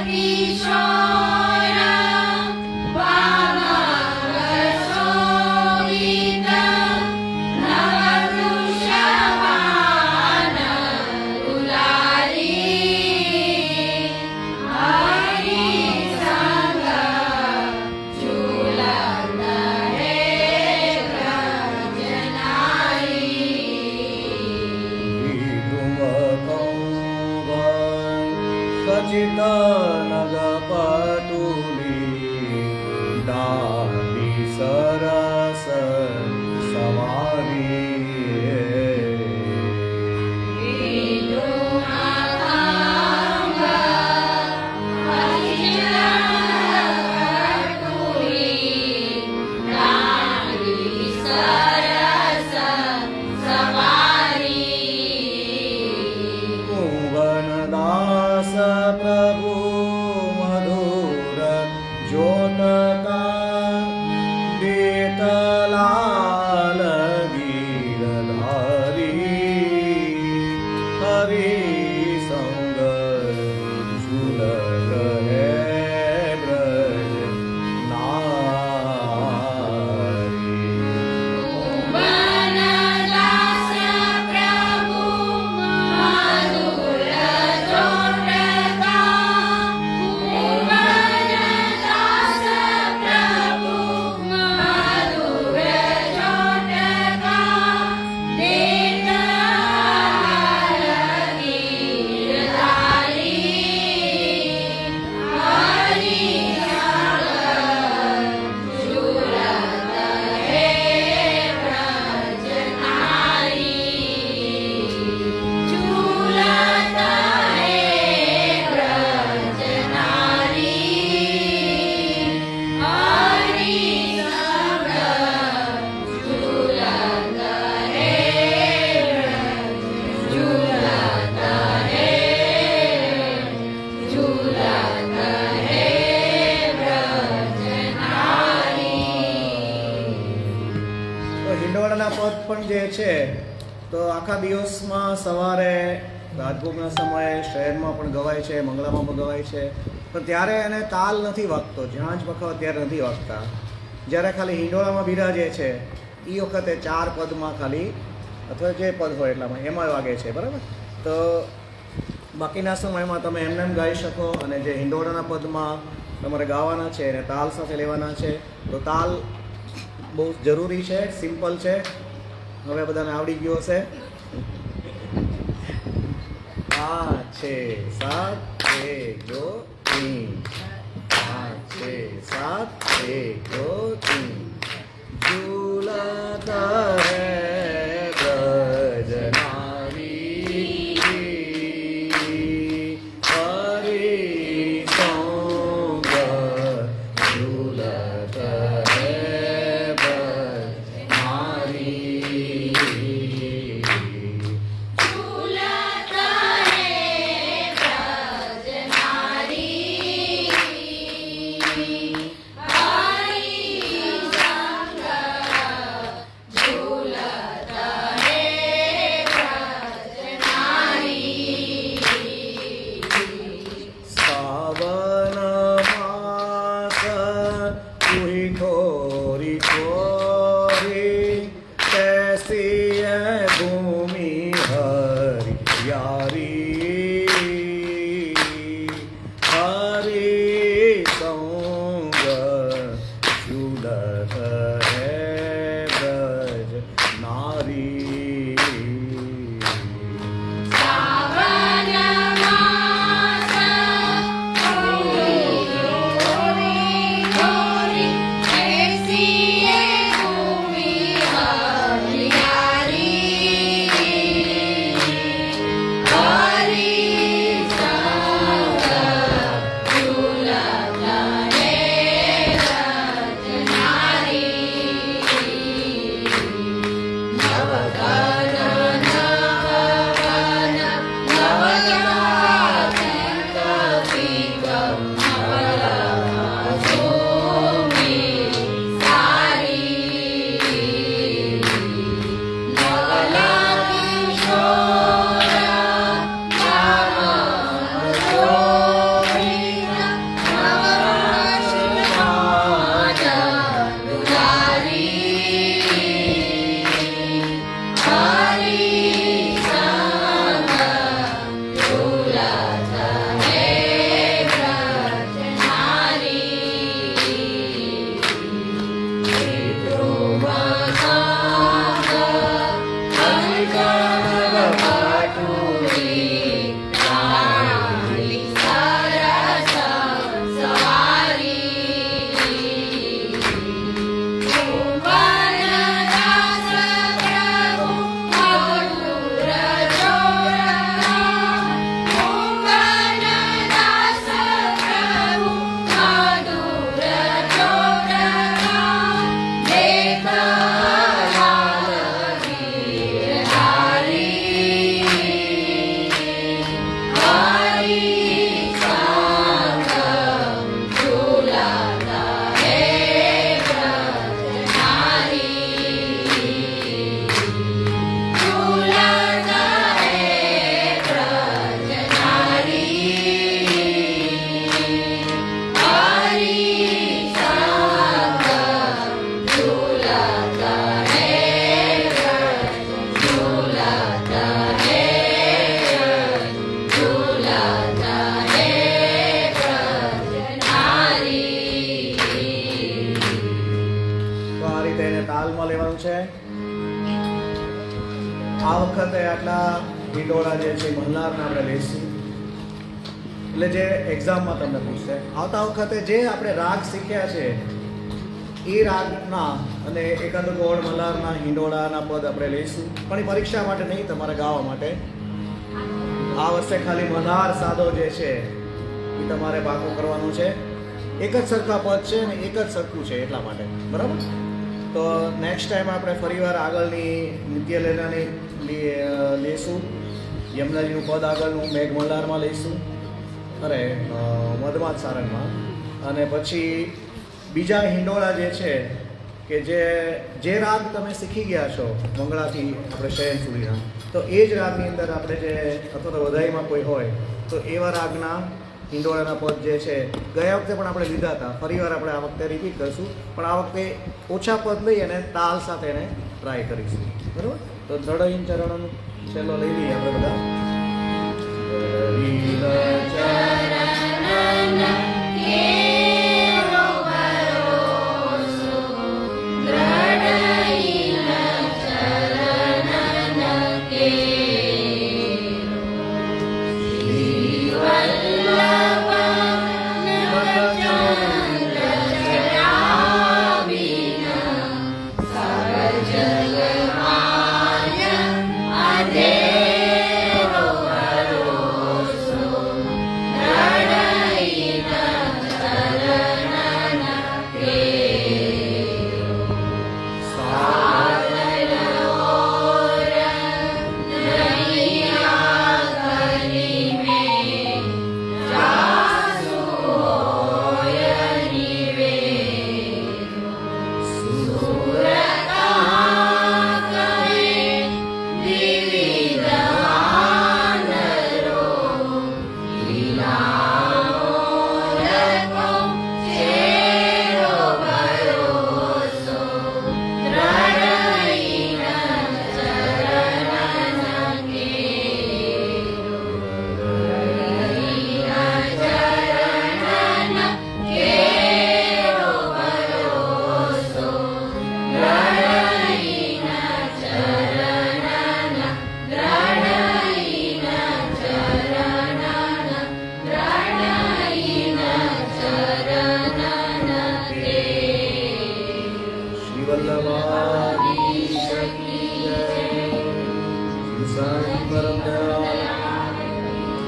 કિશોર તો હિંડોળાના પદ પણ જે છે તો આખા દિવસમાં સવારે રાજભોગના સમયે શહેરમાં પણ ગવાય છે, મંગળામાં પણ ગવાય છે, પણ ત્યારે એને તાલ નથી વાગતો. જ્યાં જ વખાવ ત્યારે નથી વાગતા. જ્યારે ખાલી હિંડોળામાં બિરાજે છે એ વખતે 4 પદમાં ખાલી અથવા જે પદ હોય એટલામાં એમાં વાગે છે, બરાબર. તો બાકીના સમયમાં તમે એમને એમ ગાઈ શકો, અને જે હિંડોળાના પદમાં તમારે ગાવાના છે અને તાલ સાથે લેવાના છે. તો તાલ બહુ જરૂરી છે, સિમ્પલ છે, હવે બધાને આવડી ગયો હશે. 5 6 7 1 2 3 5 6 7 1 2 3 झूलता है ब्रजनारी हरि संग झूलता है ब्रजनारी झूलता है ब्रजनारी हरि संग झूलता है ब्रजनारी सावन मास तुही थोरी थोरी कैसी है भूमि हरियारी हरि संग झूलत है ब्रज नारी. सावन मास थोरी थोरी ऐसी है भूमि हरियारी हरि संग झूलता है ब्रजनारी नवघन नववन नवगात कपिकं नवलभूमि सारी नवलकिशोर नवमनोहीन नवराशिमान दुलारी हरि संग झूलता है ब्रजनारी ध्रुवकांत अंकन पाटुरी राणी सरस सवारी भुवनदास प्रभु मधुर चोरना भुवनदास प्रभु मधुर चोरना देख लाल गिरधारी हरि संग झूलता है ब्रजनारी झूलता है ब्रजनारी हरि संग झूलता है झूलता है झूलता है ब्रजनारी તો આ રીતે એને તાલમાં લેવાનું છે. આ વખતે આટલા હિંડોળા જે છે મલ્હારના આપણે લઈશું, એટલે જે એક્ઝામમાં તમને પૂછશે. આવતા વખતે જે આપણે રાગ શીખ્યા છે એ રાગના અને એકાદ ગોળ મલ્હારના હિંડોળાના પદ આપણે લઈશું, પણ એ પરીક્ષા માટે નહીં, તમારે ગાવા માટે. આ વર્ષે ખાલી મલ્હાર સાદો જે છે એ તમારે પાકો કરવાનું છે. એક જ સરખા પદ છે ને એક જ સરખું છે એટલા માટે, બરાબર. તો નેક્સ્ટ ટાઈમ આપણે ફરીવાર આગળની નિત્ય લેનાની લઈશું. યમુનાજીનું પદ આગળનું મેઘ મલ્હારમાં લઈશું, અરે મધમાત સારંગમાં. અને પછી બીજા હિંડોળા જે છે કે જે રાગ તમે શીખી ગયા છો મંગળાથી આપણે શયન સુધીના, તો એ જ રાગની અંદર આપણે જે અથવા તો વધાઈમાં કોઈ હોય તો એવા રાગના હિંડોળાના પદ જે છે ગયા વખતે પણ આપણે લીધા હતા, ફરીવાર આપણે આ વખતે રિપીટ કરીશું, પણ આ વખતે ઓછા પદ લઈ અને તાલ સાથે એને ટ્રાય કરીશું. બરાબર? તો દ્રઢહીન ચરણનો છેલ્લો લઈ લઈએ આપણે બધા.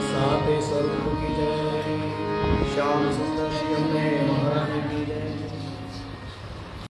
साते स्वरूप की जय, श्याम सुंदर श्री अम्बे